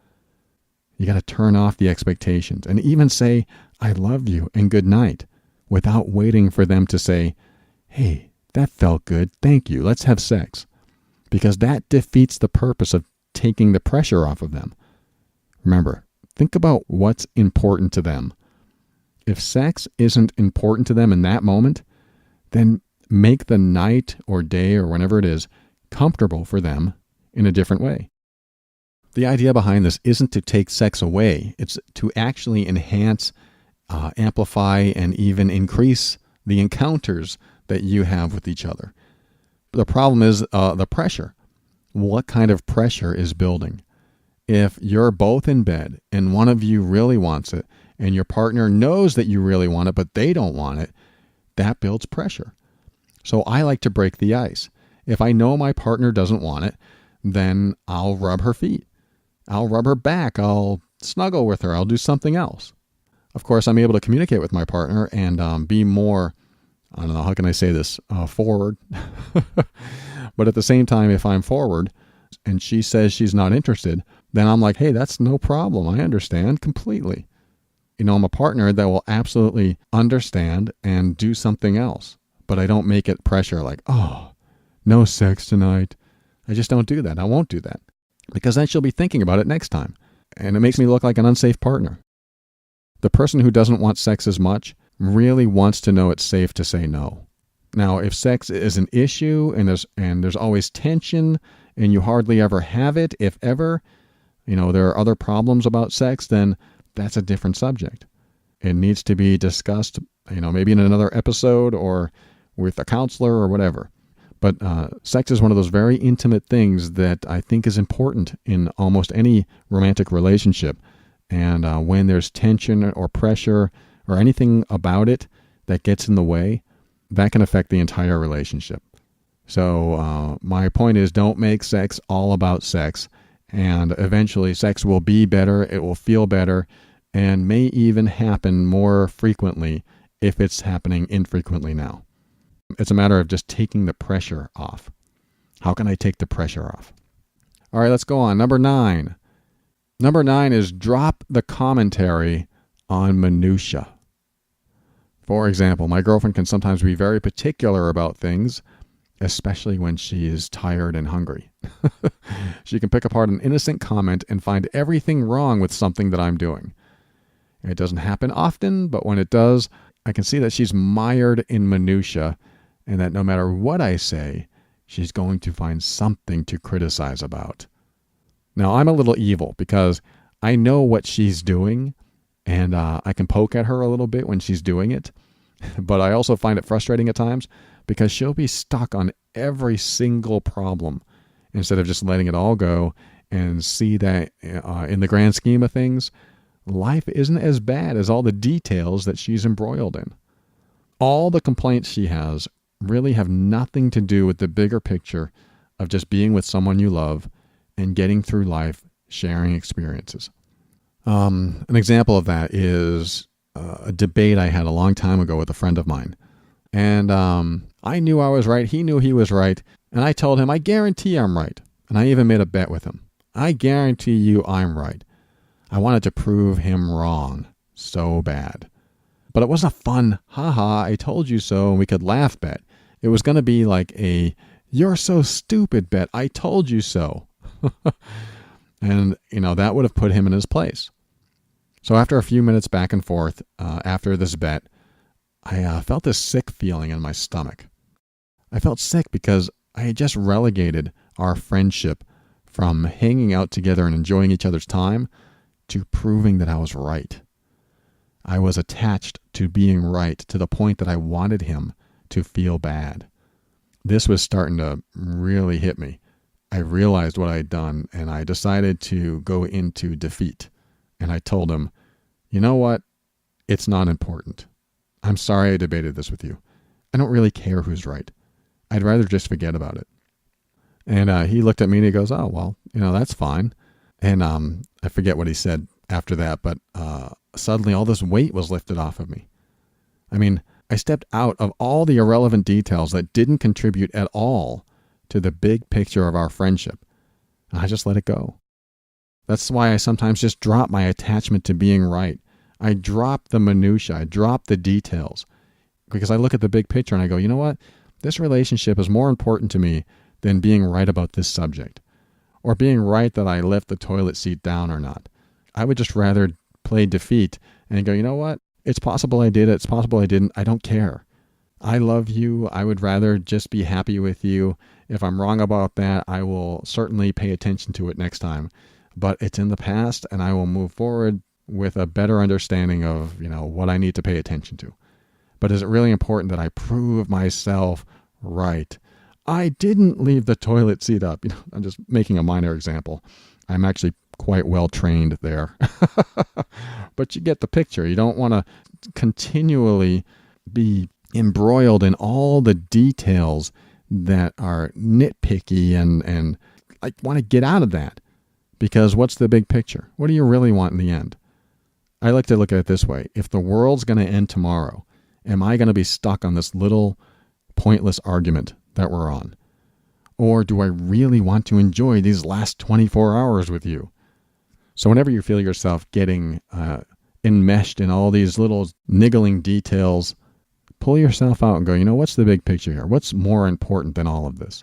Speaker 1: You got to turn off the expectations and even say, I love you and good night, without waiting for them to say, hey, that felt good, thank you, let's have sex. Because that defeats the purpose of taking the pressure off of them. Remember, think about what's important to them. If sex isn't important to them in that moment, then make the night or day or whenever it is comfortable for them in a different way. The idea behind this isn't to take sex away. It's to actually enhance, amplify, and even increase the encounters that you have with each other. The problem is the pressure. What kind of pressure is building? If you're both in bed and one of you really wants it and your partner knows that you really want it, but they don't want it, that builds pressure. So I like to break the ice. If I know my partner doesn't want it, then I'll rub her feet. I'll rub her back. I'll snuggle with her. I'll do something else. Of course, I'm able to communicate with my partner and be more, I don't know, how can I say this, forward. But at the same time, if I'm forward and she says she's not interested, then I'm like, hey, that's no problem. I understand completely. I'm a partner that will absolutely understand and do something else. But I don't make it pressure like, oh, no sex tonight. I just don't do that. I won't do that. Because then she'll be thinking about it next time. And it makes me look like an unsafe partner. The person who doesn't want sex as much really wants to know it's safe to say no. Now, if sex is an issue and there's always tension and you hardly ever have it, if ever, there are other problems about sex, then that's a different subject. It needs to be discussed, maybe in another episode or with a counselor or whatever. But sex is one of those very intimate things that I think is important in almost any romantic relationship. And when there's tension or pressure or anything about it that gets in the way, that can affect the entire relationship. So my point is, don't make sex all about sex. And eventually sex will be better, it will feel better, and may even happen more frequently if it's happening infrequently now. It's a matter of just taking the pressure off. How can I take the pressure off? All right, let's go on. Number 9. Number 9 is drop the commentary on minutia. For example, my girlfriend can sometimes be very particular about things, especially when she is tired and hungry. She can pick apart an innocent comment and find everything wrong with something that I'm doing. It doesn't happen often, but when it does, I can see that she's mired in minutia and that no matter what I say, she's going to find something to criticize about. Now, I'm a little evil because I know what she's doing and I can poke at her a little bit when she's doing it, but I also find it frustrating at times because she'll be stuck on every single problem instead of just letting it all go and see that in the grand scheme of things, life isn't as bad as all the details that she's embroiled in. All the complaints she has really have nothing to do with the bigger picture of just being with someone you love and getting through life, sharing experiences. An example of that is a debate I had a long time ago with a friend of mine. And I knew I was right. He knew he was right. And I told him, I guarantee I'm right. And I even made a bet with him. I guarantee you I'm right. I wanted to prove him wrong so bad. But it wasn't a fun, haha, I told you so, and we could laugh bet. It was going to be like a, you're so stupid bet, I told you so. And, that would have put him in his place. So after a few minutes back and forth, after this bet, I felt this sick feeling in my stomach. I felt sick because I had just relegated our friendship from hanging out together and enjoying each other's time to proving that I was right. I was attached to being right to the point that I wanted him to feel bad. This was starting to really hit me. I realized what I had done and I decided to go into defeat. And I told him, you know what? It's not important. I'm sorry I debated this with you. I don't really care who's right. I'd rather just forget about it. And he looked at me and he goes, oh, well, that's fine. And I forget what he said after that, but suddenly all this weight was lifted off of me. I mean, I stepped out of all the irrelevant details that didn't contribute at all to the big picture of our friendship. And I just let it go. That's why I sometimes just drop my attachment to being right. I drop the minutia. I drop the details. Because I look at the big picture and I go, you know what? This relationship is more important to me than being right about this subject. Or being right that I left the toilet seat down or not. I would just rather play defeat and go, you know what? It's possible I did it. It's possible I didn't. I don't care. I love you. I would rather just be happy with you. If I'm wrong about that, I will certainly pay attention to it next time. But it's in the past and I will move forward with a better understanding of, what I need to pay attention to. But is it really important that I prove myself right I didn't leave the toilet seat up. I'm just making a minor example. I'm actually quite well trained there. But you get the picture. You don't want to continually be embroiled in all the details that are nitpicky and I want to get out of that. Because what's the big picture? What do you really want in the end? I like to look at it this way. If the world's going to end tomorrow, am I going to be stuck on this little pointless argument that we're on? Or do I really want to enjoy these last 24 hours with you? So whenever you feel yourself getting enmeshed in all these little niggling details, pull yourself out and go, what's the big picture here? What's more important than all of this?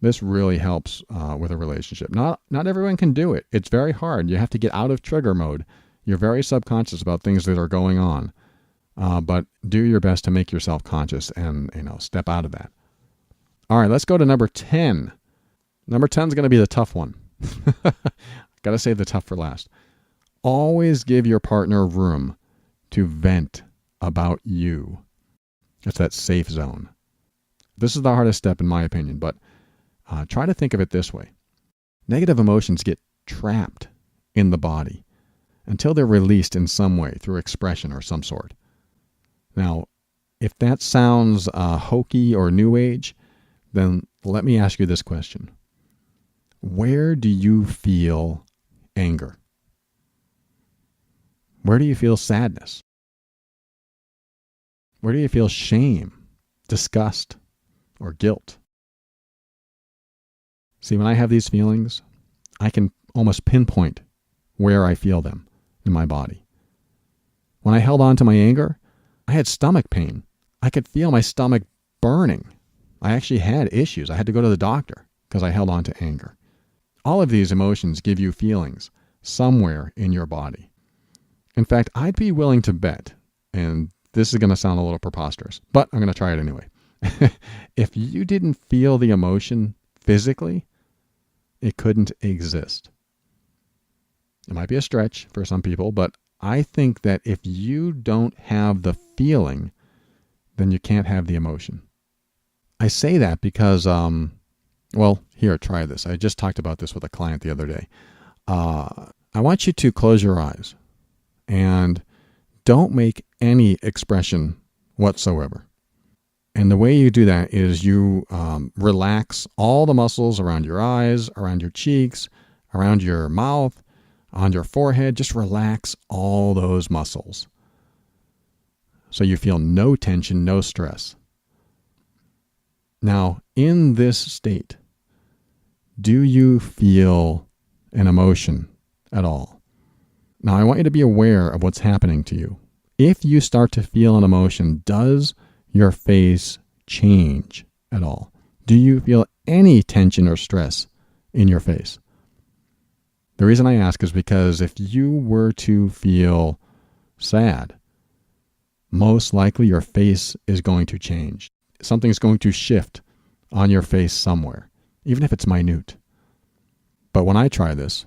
Speaker 1: This really helps with a relationship. Not everyone can do it. It's very hard. You have to get out of trigger mode. You're very subconscious about things that are going on. But do your best to make yourself conscious and step out of that. All right, let's go to number 10. Number 10 is going to be the tough one. Got to save the tough for last. Always give your partner room to vent about you. It's that safe zone. This is the hardest step in my opinion, but try to think of it this way. Negative emotions get trapped in the body until they're released in some way through expression or some sort. Now, if that sounds hokey or new age, then let me ask you this question. Where do you feel anger? Where do you feel sadness? Where do you feel shame, disgust, or guilt? See, when I have these feelings, I can almost pinpoint where I feel them in my body. When I held on to my anger, I had stomach pain. I could feel my stomach burning. I actually had issues. I had to go to the doctor because I held on to anger. All of these emotions give you feelings somewhere in your body. In fact, I'd be willing to bet, and this is going to sound a little preposterous, but I'm going to try it anyway. If you didn't feel the emotion physically, it couldn't exist. It might be a stretch for some people, but I think that if you don't have the feeling, then you can't have the emotion. I say that because, here, try this. I just talked about this with a client the other day. I want you to close your eyes and don't make any expression whatsoever. And the way you do that is you relax all the muscles around your eyes, around your cheeks, around your mouth, on your forehead. Just relax all those muscles. So you feel no tension, no stress. Now, in this state, do you feel an emotion at all? Now, I want you to be aware of what's happening to you. If you start to feel an emotion, does your face change at all? Do you feel any tension or stress in your face? The reason I ask is because if you were to feel sad, most likely your face is going to change. Something's going to shift on your face somewhere, even if it's minute. But when I try this,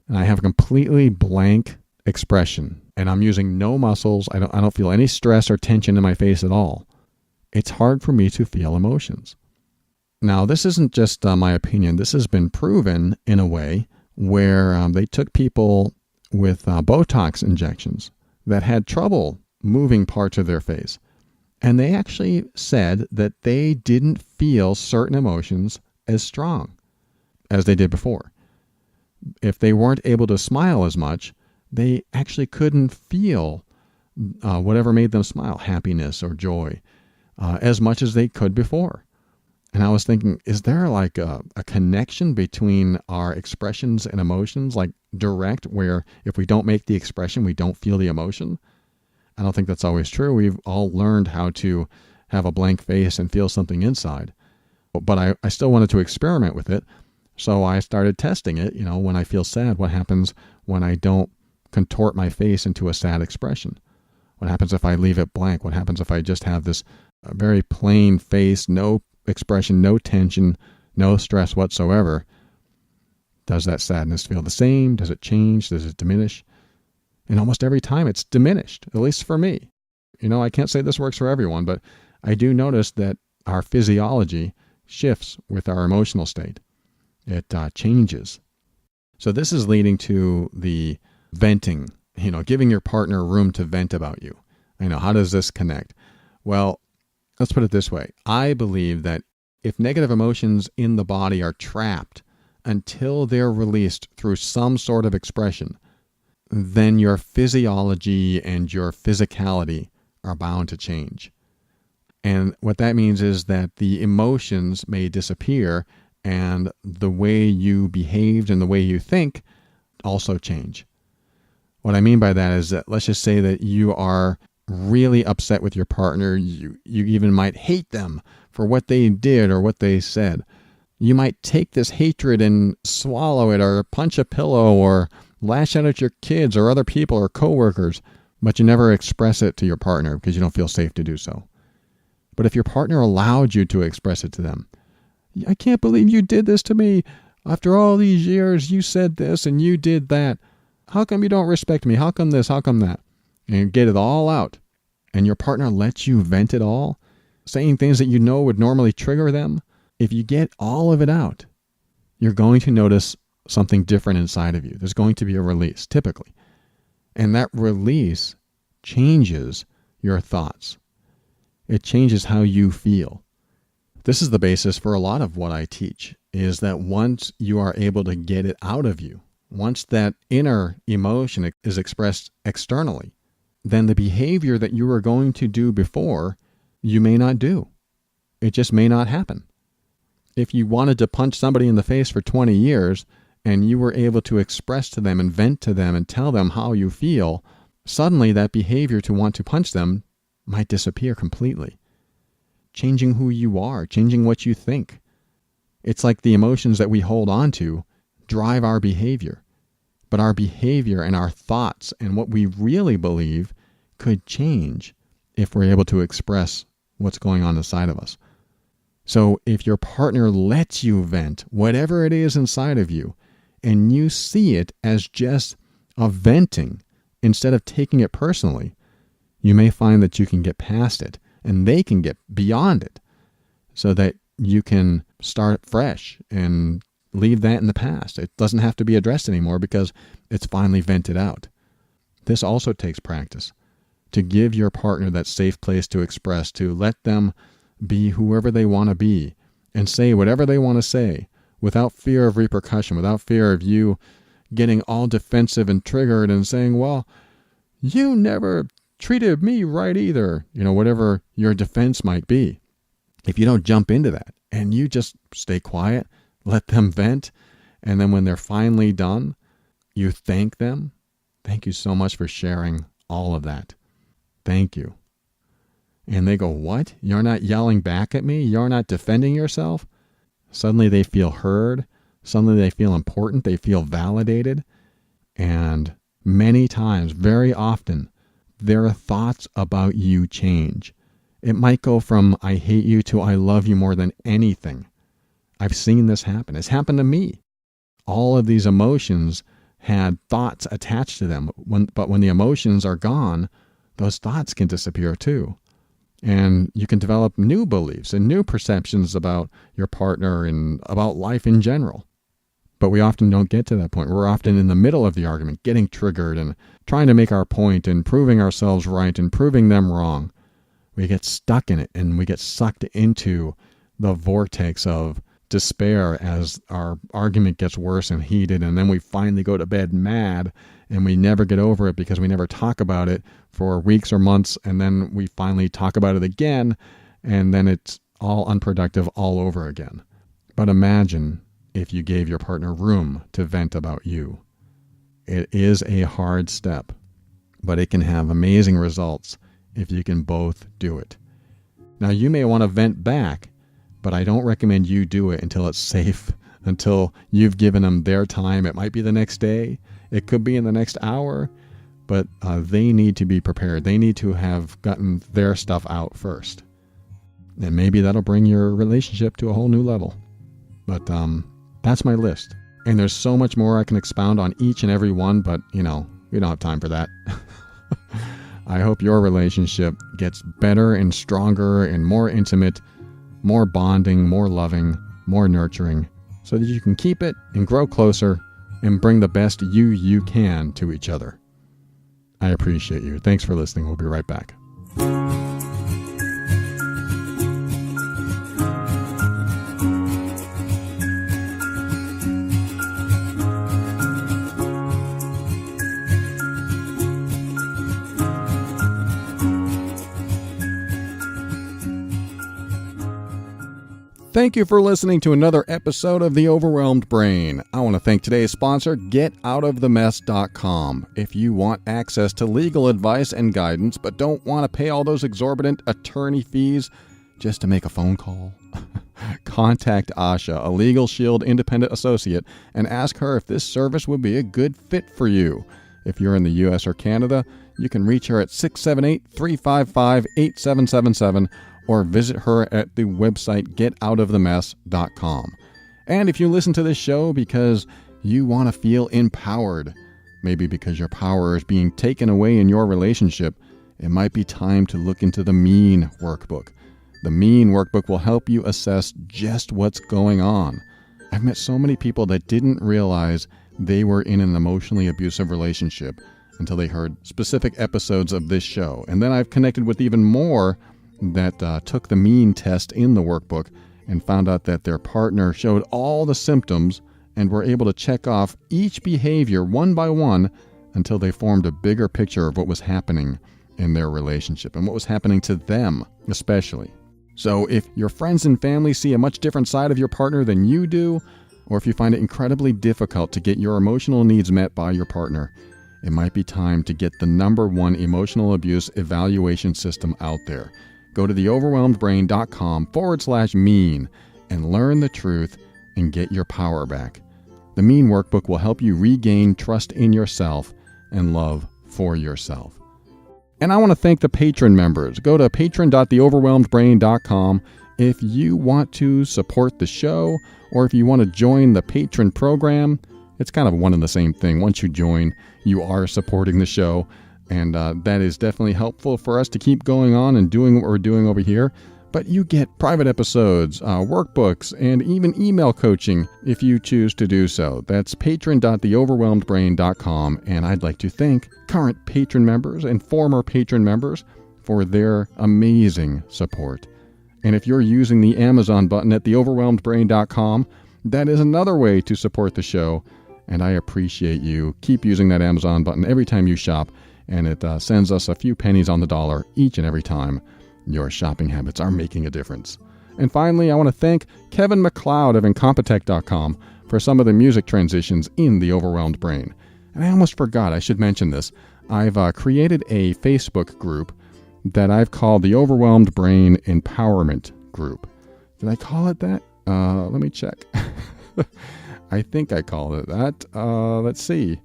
Speaker 1: and I have a completely blank expression, and I'm using no muscles, I don't feel any stress or tension in my face at all, it's hard for me to feel emotions. Now, this isn't just my opinion. This has been proven in a way where they took people with Botox injections that had trouble moving parts of their face. And they actually said that they didn't feel certain emotions as strong as they did before. If they weren't able to smile as much, they actually couldn't feel whatever made them smile, happiness or joy, as much as they could before. And I was thinking, is there like a connection between our expressions and emotions, like direct, where if we don't make the expression, we don't feel the emotion? I don't think that's always true. We've all learned how to have a blank face and feel something inside. But I still wanted to experiment with it. So I started testing it. When I feel sad, what happens when I don't contort my face into a sad expression? What happens if I leave it blank? What happens if I just have this very plain face, no expression, no tension, no stress whatsoever? Does that sadness feel the same? Does it change? Does it diminish? And almost every time it's diminished, at least for me. I can't say this works for everyone, but I do notice that our physiology shifts with our emotional state. It changes. So this is leading to the venting, giving your partner room to vent about you. How does this connect? Well, let's put it this way. I believe that if negative emotions in the body are trapped until they're released through some sort of expression, then your physiology and your physicality are bound to change. And what that means is that the emotions may disappear and the way you behaved and the way you think also change. What I mean by that is that let's just say that you are really upset with your partner. You even might hate them for what they did or what they said. You might take this hatred and swallow it or punch a pillow or lash out at your kids or other people or coworkers, but you never express it to your partner because you don't feel safe to do so. But if your partner allowed you to express it to them, I can't believe you did this to me. After all these years, you said this and you did that. How come you don't respect me? How come this? How come that? And you get it all out. And your partner lets you vent it all, saying things that you know would normally trigger them. If you get all of it out, you're going to notice something different inside of you. There's going to be a release, typically. And that release changes your thoughts. It changes how you feel. This is the basis for a lot of what I teach, is that once you are able to get it out of you, once that inner emotion is expressed externally, then the behavior that you were going to do before, you may not do. It just may not happen. If you wanted to punch somebody in the face for 20 years and you were able to express to them and vent to them and tell them how you feel, suddenly that behavior to want to punch them might disappear completely. Changing who you are, changing what you think. It's like the emotions that we hold on to drive our behavior. But our behavior and our thoughts and what we really believe could change if we're able to express what's going on inside of us. So if your partner lets you vent whatever it is inside of you, and you see it as just a venting instead of taking it personally, you may find that you can get past it and they can get beyond it so that you can start fresh and leave that in the past. It doesn't have to be addressed anymore because it's finally vented out. This also takes practice, to give your partner that safe place to express, to let them be whoever they want to be and say whatever they want to say without fear of repercussion, without fear of you getting all defensive and triggered and saying, well, you never treated me right either, whatever your defense might be. If you don't jump into that and you just stay quiet, let them vent, and then when they're finally done, you thank them. Thank you so much for sharing all of that. Thank you. And they go, what? You're not yelling back at me? You're not defending yourself? Suddenly they feel heard. Suddenly they feel important. They feel validated. And many times, very often, their thoughts about you change. It might go from I hate you to I love you more than anything. I've seen this happen. It's happened to me. All of these emotions had thoughts attached to them. But when the emotions are gone, those thoughts can disappear too. And you can develop new beliefs and new perceptions about your partner and about life in general. But we often don't get to that point. We're often in the middle of the argument, getting triggered and trying to make our point and proving ourselves right and proving them wrong. We get stuck in it and we get sucked into the vortex of despair as our argument gets worse and heated, and then we finally go to bed mad and we never get over it because we never talk about it for weeks or months, and then we finally talk about it again, and then it's all unproductive all over again. But imagine if you gave your partner room to vent about you. It is a hard step, but it can have amazing results if you can both do it. Now, you may want to vent back, but I don't recommend you do it until it's safe, until you've given them their time. It might be the next day. It could be in the next hour, but they need to be prepared. They need to have gotten their stuff out first. And maybe that'll bring your relationship to a whole new level. But that's my list. And there's so much more I can expound on each and every one, but, we don't have time for that. I hope your relationship gets better and stronger and more intimate more bonding, more loving, more nurturing, so that you can keep it and grow closer and bring the best you can to each other. I appreciate you. Thanks for listening. We'll be right back. Thank you for listening to another episode of The Overwhelmed Brain. I want to thank today's sponsor, GetOutOfTheMess.com. If you want access to legal advice and guidance, but don't want to pay all those exorbitant attorney fees just to make a phone call, contact Asha, a Legal Shield independent associate, and ask her if this service would be a good fit for you. If you're in the U.S. or Canada, you can reach her at 678-355-8777 or visit her at the website getoutofthemess.com. And if you listen to this show because you want to feel empowered, maybe because your power is being taken away in your relationship, it might be time to look into the MEAN workbook. The MEAN workbook will help you assess just what's going on. I've met so many people that didn't realize they were in an emotionally abusive relationship until they heard specific episodes of this show. And then I've connected with even more that took the MEAN test in the workbook and found out that their partner showed all the symptoms and were able to check off each behavior one by one until they formed a bigger picture of what was happening in their relationship and what was happening to them especially. So if your friends and family see a much different side of your partner than you do, or if you find it incredibly difficult to get your emotional needs met by your partner, it might be time to get the #1 emotional abuse evaluation system out there. Go to theoverwhelmedbrain.com/MEAN and learn the truth and get your power back. The MEAN workbook will help you regain trust in yourself and love for yourself. And I want to thank the patron members. Go to patron.theoverwhelmedbrain.com if you want to support the show or if you want to join the patron program. It's kind of one and the same thing. Once you join, you are supporting the show. And that is definitely helpful for us to keep going on and doing what we're doing over here. But you get private episodes, workbooks, and even email coaching if you choose to do so. That's patron.theoverwhelmedbrain.com. And I'd like to thank current patron members and former patron members for their amazing support. And if you're using the Amazon button at theoverwhelmedbrain.com, that is another way to support the show. And I appreciate you. Keep using that Amazon button every time you shop. And it sends us a few pennies on the dollar each and every time. Your shopping habits are making a difference. And finally, I want to thank Kevin McLeod of Incompetech.com for some of the music transitions in The Overwhelmed Brain. And I almost forgot, I should mention this. I've created a Facebook group that I've called the Overwhelmed Brain Empowerment Group. Did I call it that? Let me check. I think I called it that. Let's see.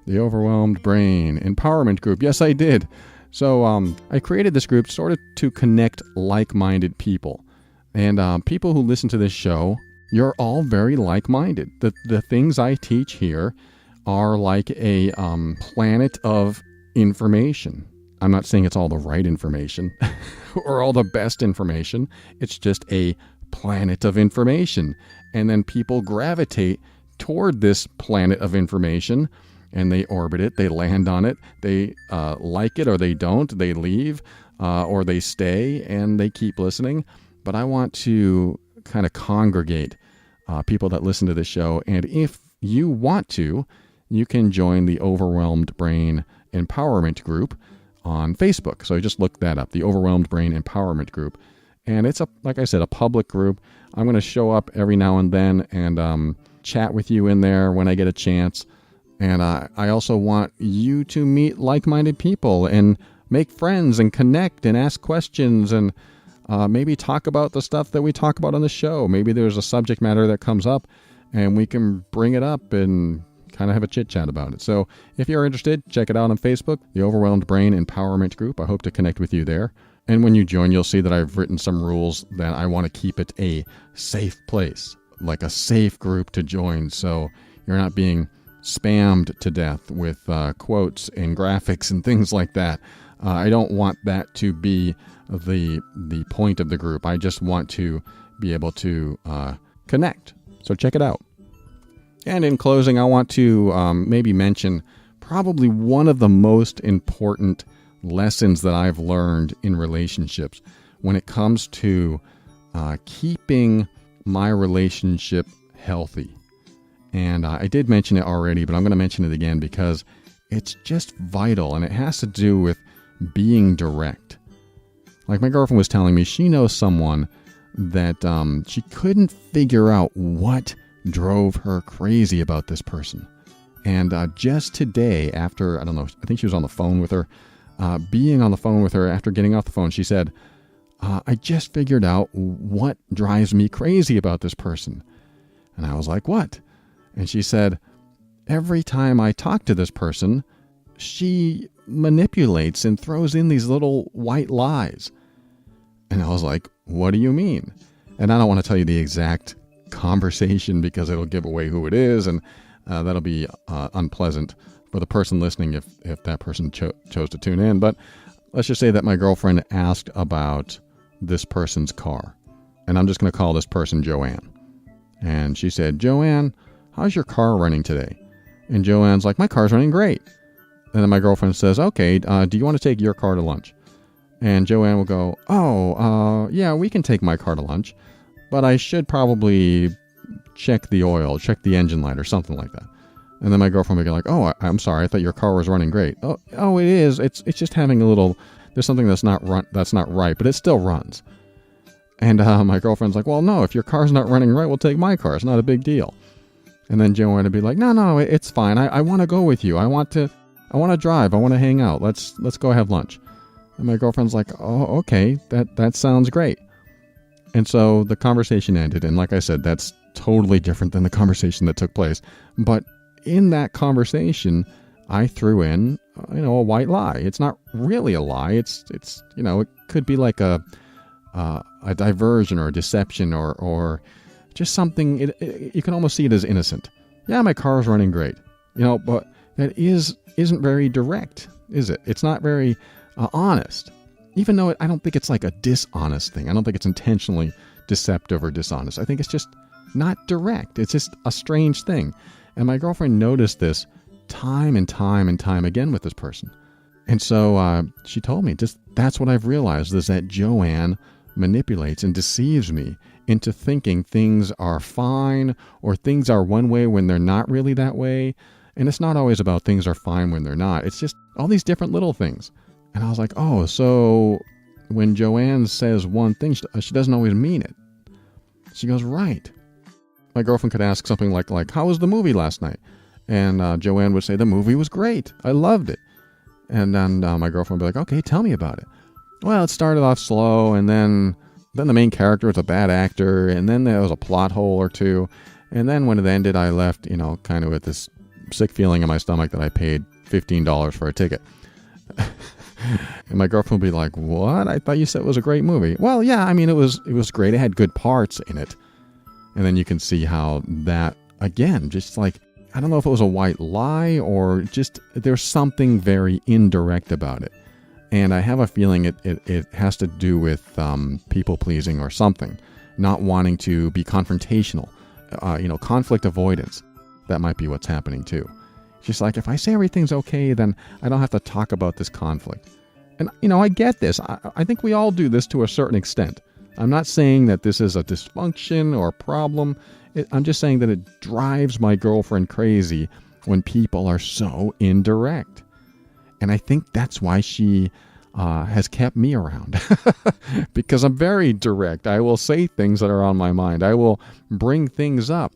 Speaker 1: The Overwhelmed Brain Empowerment Group. Yes, I did. So I created this group sort of to connect like-minded people. And people who listen to this show, you're all very like-minded. The things I teach here are like a planet of information. I'm not saying it's all the right information or all the best information. It's just a planet of information. And then people gravitate toward this planet of information and they orbit it, they land on it, they like it or they don't, they leave or they stay and they keep listening. But I want to kind of congregate people that listen to the show. And if you want to, you can join the Overwhelmed Brain Empowerment Group on Facebook. So just look that up, the Overwhelmed Brain Empowerment Group. And it's, like I said, a public group. I'm going to show up every now and then and chat with you in there when I get a chance. And I also want you to meet like-minded people and make friends and connect and ask questions and maybe talk about the stuff that we talk about on the show. Maybe there's a subject matter that comes up and we can bring it up and kind of have a chit-chat about it. So if you're interested, check it out on Facebook, the Overwhelmed Brain Empowerment Group. I hope to connect with you there. And when you join, you'll see that I've written some rules that I want to keep it a safe place, like a safe group to join, so you're not being spammed to death with quotes and graphics and things like that. I don't want that to be the point of the group. I just want to be able to connect. So check it out. And in closing, I want to maybe mention probably one of the most important lessons that I've learned in relationships when it comes to keeping my relationship healthy. And I did mention it already, but I'm going to mention it again because it's just vital, and it has to do with being direct. Like my girlfriend was telling me, she knows someone that she couldn't figure out what drove her crazy about this person. And just today, after, I don't know, I think she was on the phone with her, being on the phone with her after getting off the phone, she said, I just figured out what drives me crazy about this person. And I was like, what? And she said, every time I talk to this person, she manipulates and throws in these little white lies. And I was like, what do you mean? And I don't want to tell you the exact conversation because it'll give away who it is, and that'll be unpleasant for the person listening if that person chose to tune in. But let's just say that my girlfriend asked about this person's car. And I'm just going to call this person Joanne. And she said, Joanne, how's your car running today? And Joanne's like, my car's running great. And then my girlfriend says, okay, do you want to take your car to lunch? And Joanne will go, yeah, we can take my car to lunch, but I should probably check the oil, check the engine light or something like that. And then my girlfriend would be like, oh, I'm sorry, I thought your car was running great. Oh, it is. It's just having a little, there's something that's not right, but it still runs. And my girlfriend's like, well, no, if your car's not running right, we'll take my car. It's not a big deal. And then Joanne would be like, no, it's fine. I want to go with you. I want to drive. I want to hang out. Let's go have lunch. And my girlfriend's like, oh, okay, that sounds great. And so the conversation ended. And like I said, that's totally different than the conversation that took place. But in that conversation, I threw in, a white lie. It's not really a lie. It's it could be like a diversion or a deception or just something. You can almost see it as innocent. Yeah, my car's running great. But that isn't very direct, is it? It's not very honest. Even though I don't think it's like a dishonest thing. I don't think it's intentionally deceptive or dishonest. I think it's just not direct. It's just a strange thing. And my girlfriend noticed this time and time and time again with this person. And so she told me, that's what I've realized, is that Joanne manipulates and deceives me into thinking things are fine or things are one way when they're not really that way. And it's not always about things are fine when they're not. It's just all these different little things. And I was like, oh, so when Joanne says one thing, she doesn't always mean it. She goes, right. My girlfriend could ask something like, how was the movie last night? And Joanne would say, the movie was great. I loved it. And then my girlfriend would be like, okay, tell me about it. Well, it started off slow, and then the main character was a bad actor, and then there was a plot hole or two. And then when it ended, I left, kind of with this sick feeling in my stomach that I paid $15 for a ticket. And my girlfriend would be like, what? I thought you said it was a great movie. Well, yeah, it was great. It had good parts in it. And then you can see how that, again, just like, I don't know if it was a white lie or just there's something very indirect about it. And I have a feeling it has to do with people pleasing or something, not wanting to be confrontational, conflict avoidance. That might be what's happening too. She's like, if I say everything's okay, then I don't have to talk about this conflict. And, I get this. I think we all do this to a certain extent. I'm not saying that this is a dysfunction or a problem. I'm just saying that it drives my girlfriend crazy when people are so indirect. And I think that's why she has kept me around. Because I'm very direct. I will say things that are on my mind. I will bring things up.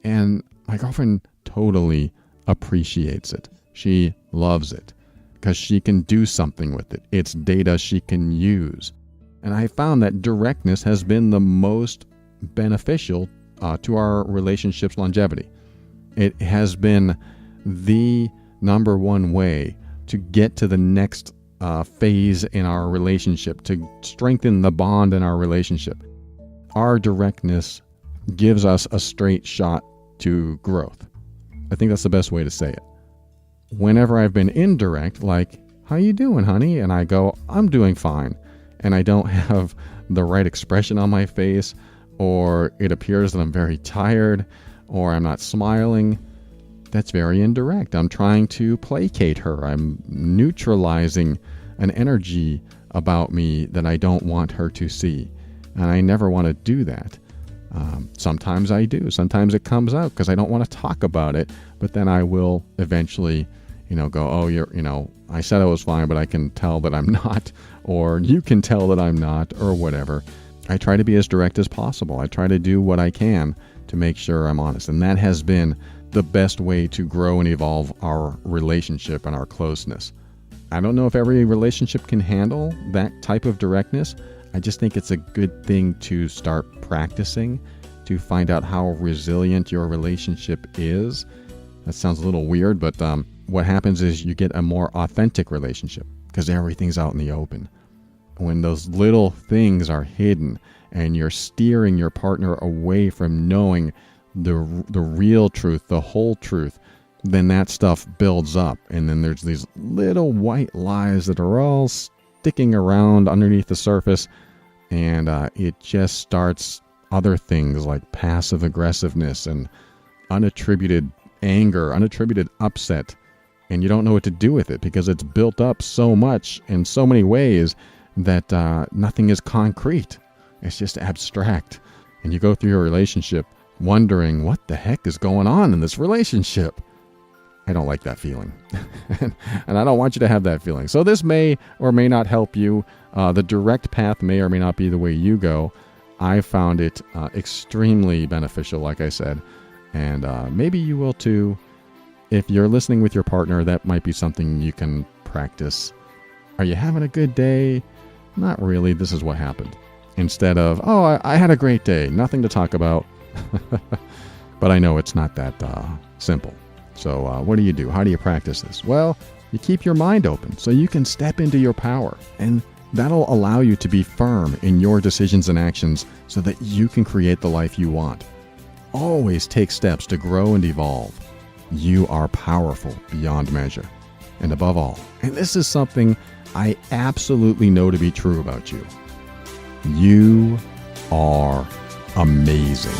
Speaker 1: And my girlfriend totally appreciates it. She loves it because she can do something with it. It's data she can use. And I found that directness has been the most beneficial to our relationship's longevity. It has been the number one way to get to the next phase in our relationship, to strengthen the bond in our relationship. Our directness gives us a straight shot to growth. I think that's the best way to say it. Whenever I've been indirect, like how you doing, honey? And I go, I'm doing fine. And I don't have the right expression on my face, or it appears that I'm very tired, or I'm not smiling. That's very indirect. I'm trying to placate her. I'm neutralizing an energy about me that I don't want her to see. And I never want to do that. Sometimes I do. Sometimes it comes out because I don't want to talk about it. But then I will eventually, go, oh, I said I was fine, but I can tell that I'm not. Or you can tell that I'm not, or whatever. I try to be as direct as possible. I try to do what I can to make sure I'm honest. And that has been the best way to grow and evolve our relationship and our closeness. I don't know if every relationship can handle that type of directness. I just think it's a good thing to start practicing to find out how resilient your relationship is. That sounds a little weird, but what happens is you get a more authentic relationship because everything's out in the open. When those little things are hidden and you're steering your partner away from knowing the real truth, the whole truth, then that stuff builds up. And then there's these little white lies that are all sticking around underneath the surface. And it just starts other things like passive aggressiveness and unattributed anger, unattributed upset. And you don't know what to do with it because it's built up so much in so many ways that nothing is concrete. It's just abstract. And you go through your relationship wondering what the heck is going on in this relationship. I don't like that feeling. And I don't want you to have that feeling. So this may or may not help you. The direct path may or may not be the way you go. I found it extremely beneficial, like I said. And maybe you will too. If you're listening with your partner, that might be something you can practice. Are you having a good day? Not really. This is what happened. Instead of, oh, I had a great day. Nothing to talk about. But I know it's not that simple. So what do? How do you practice this? Well, you keep your mind open so you can step into your power. And that'll allow you to be firm in your decisions and actions so that you can create the life you want. Always take steps to grow and evolve. You are powerful beyond measure. And above all, and this is something I absolutely know to be true about you, you are amazing.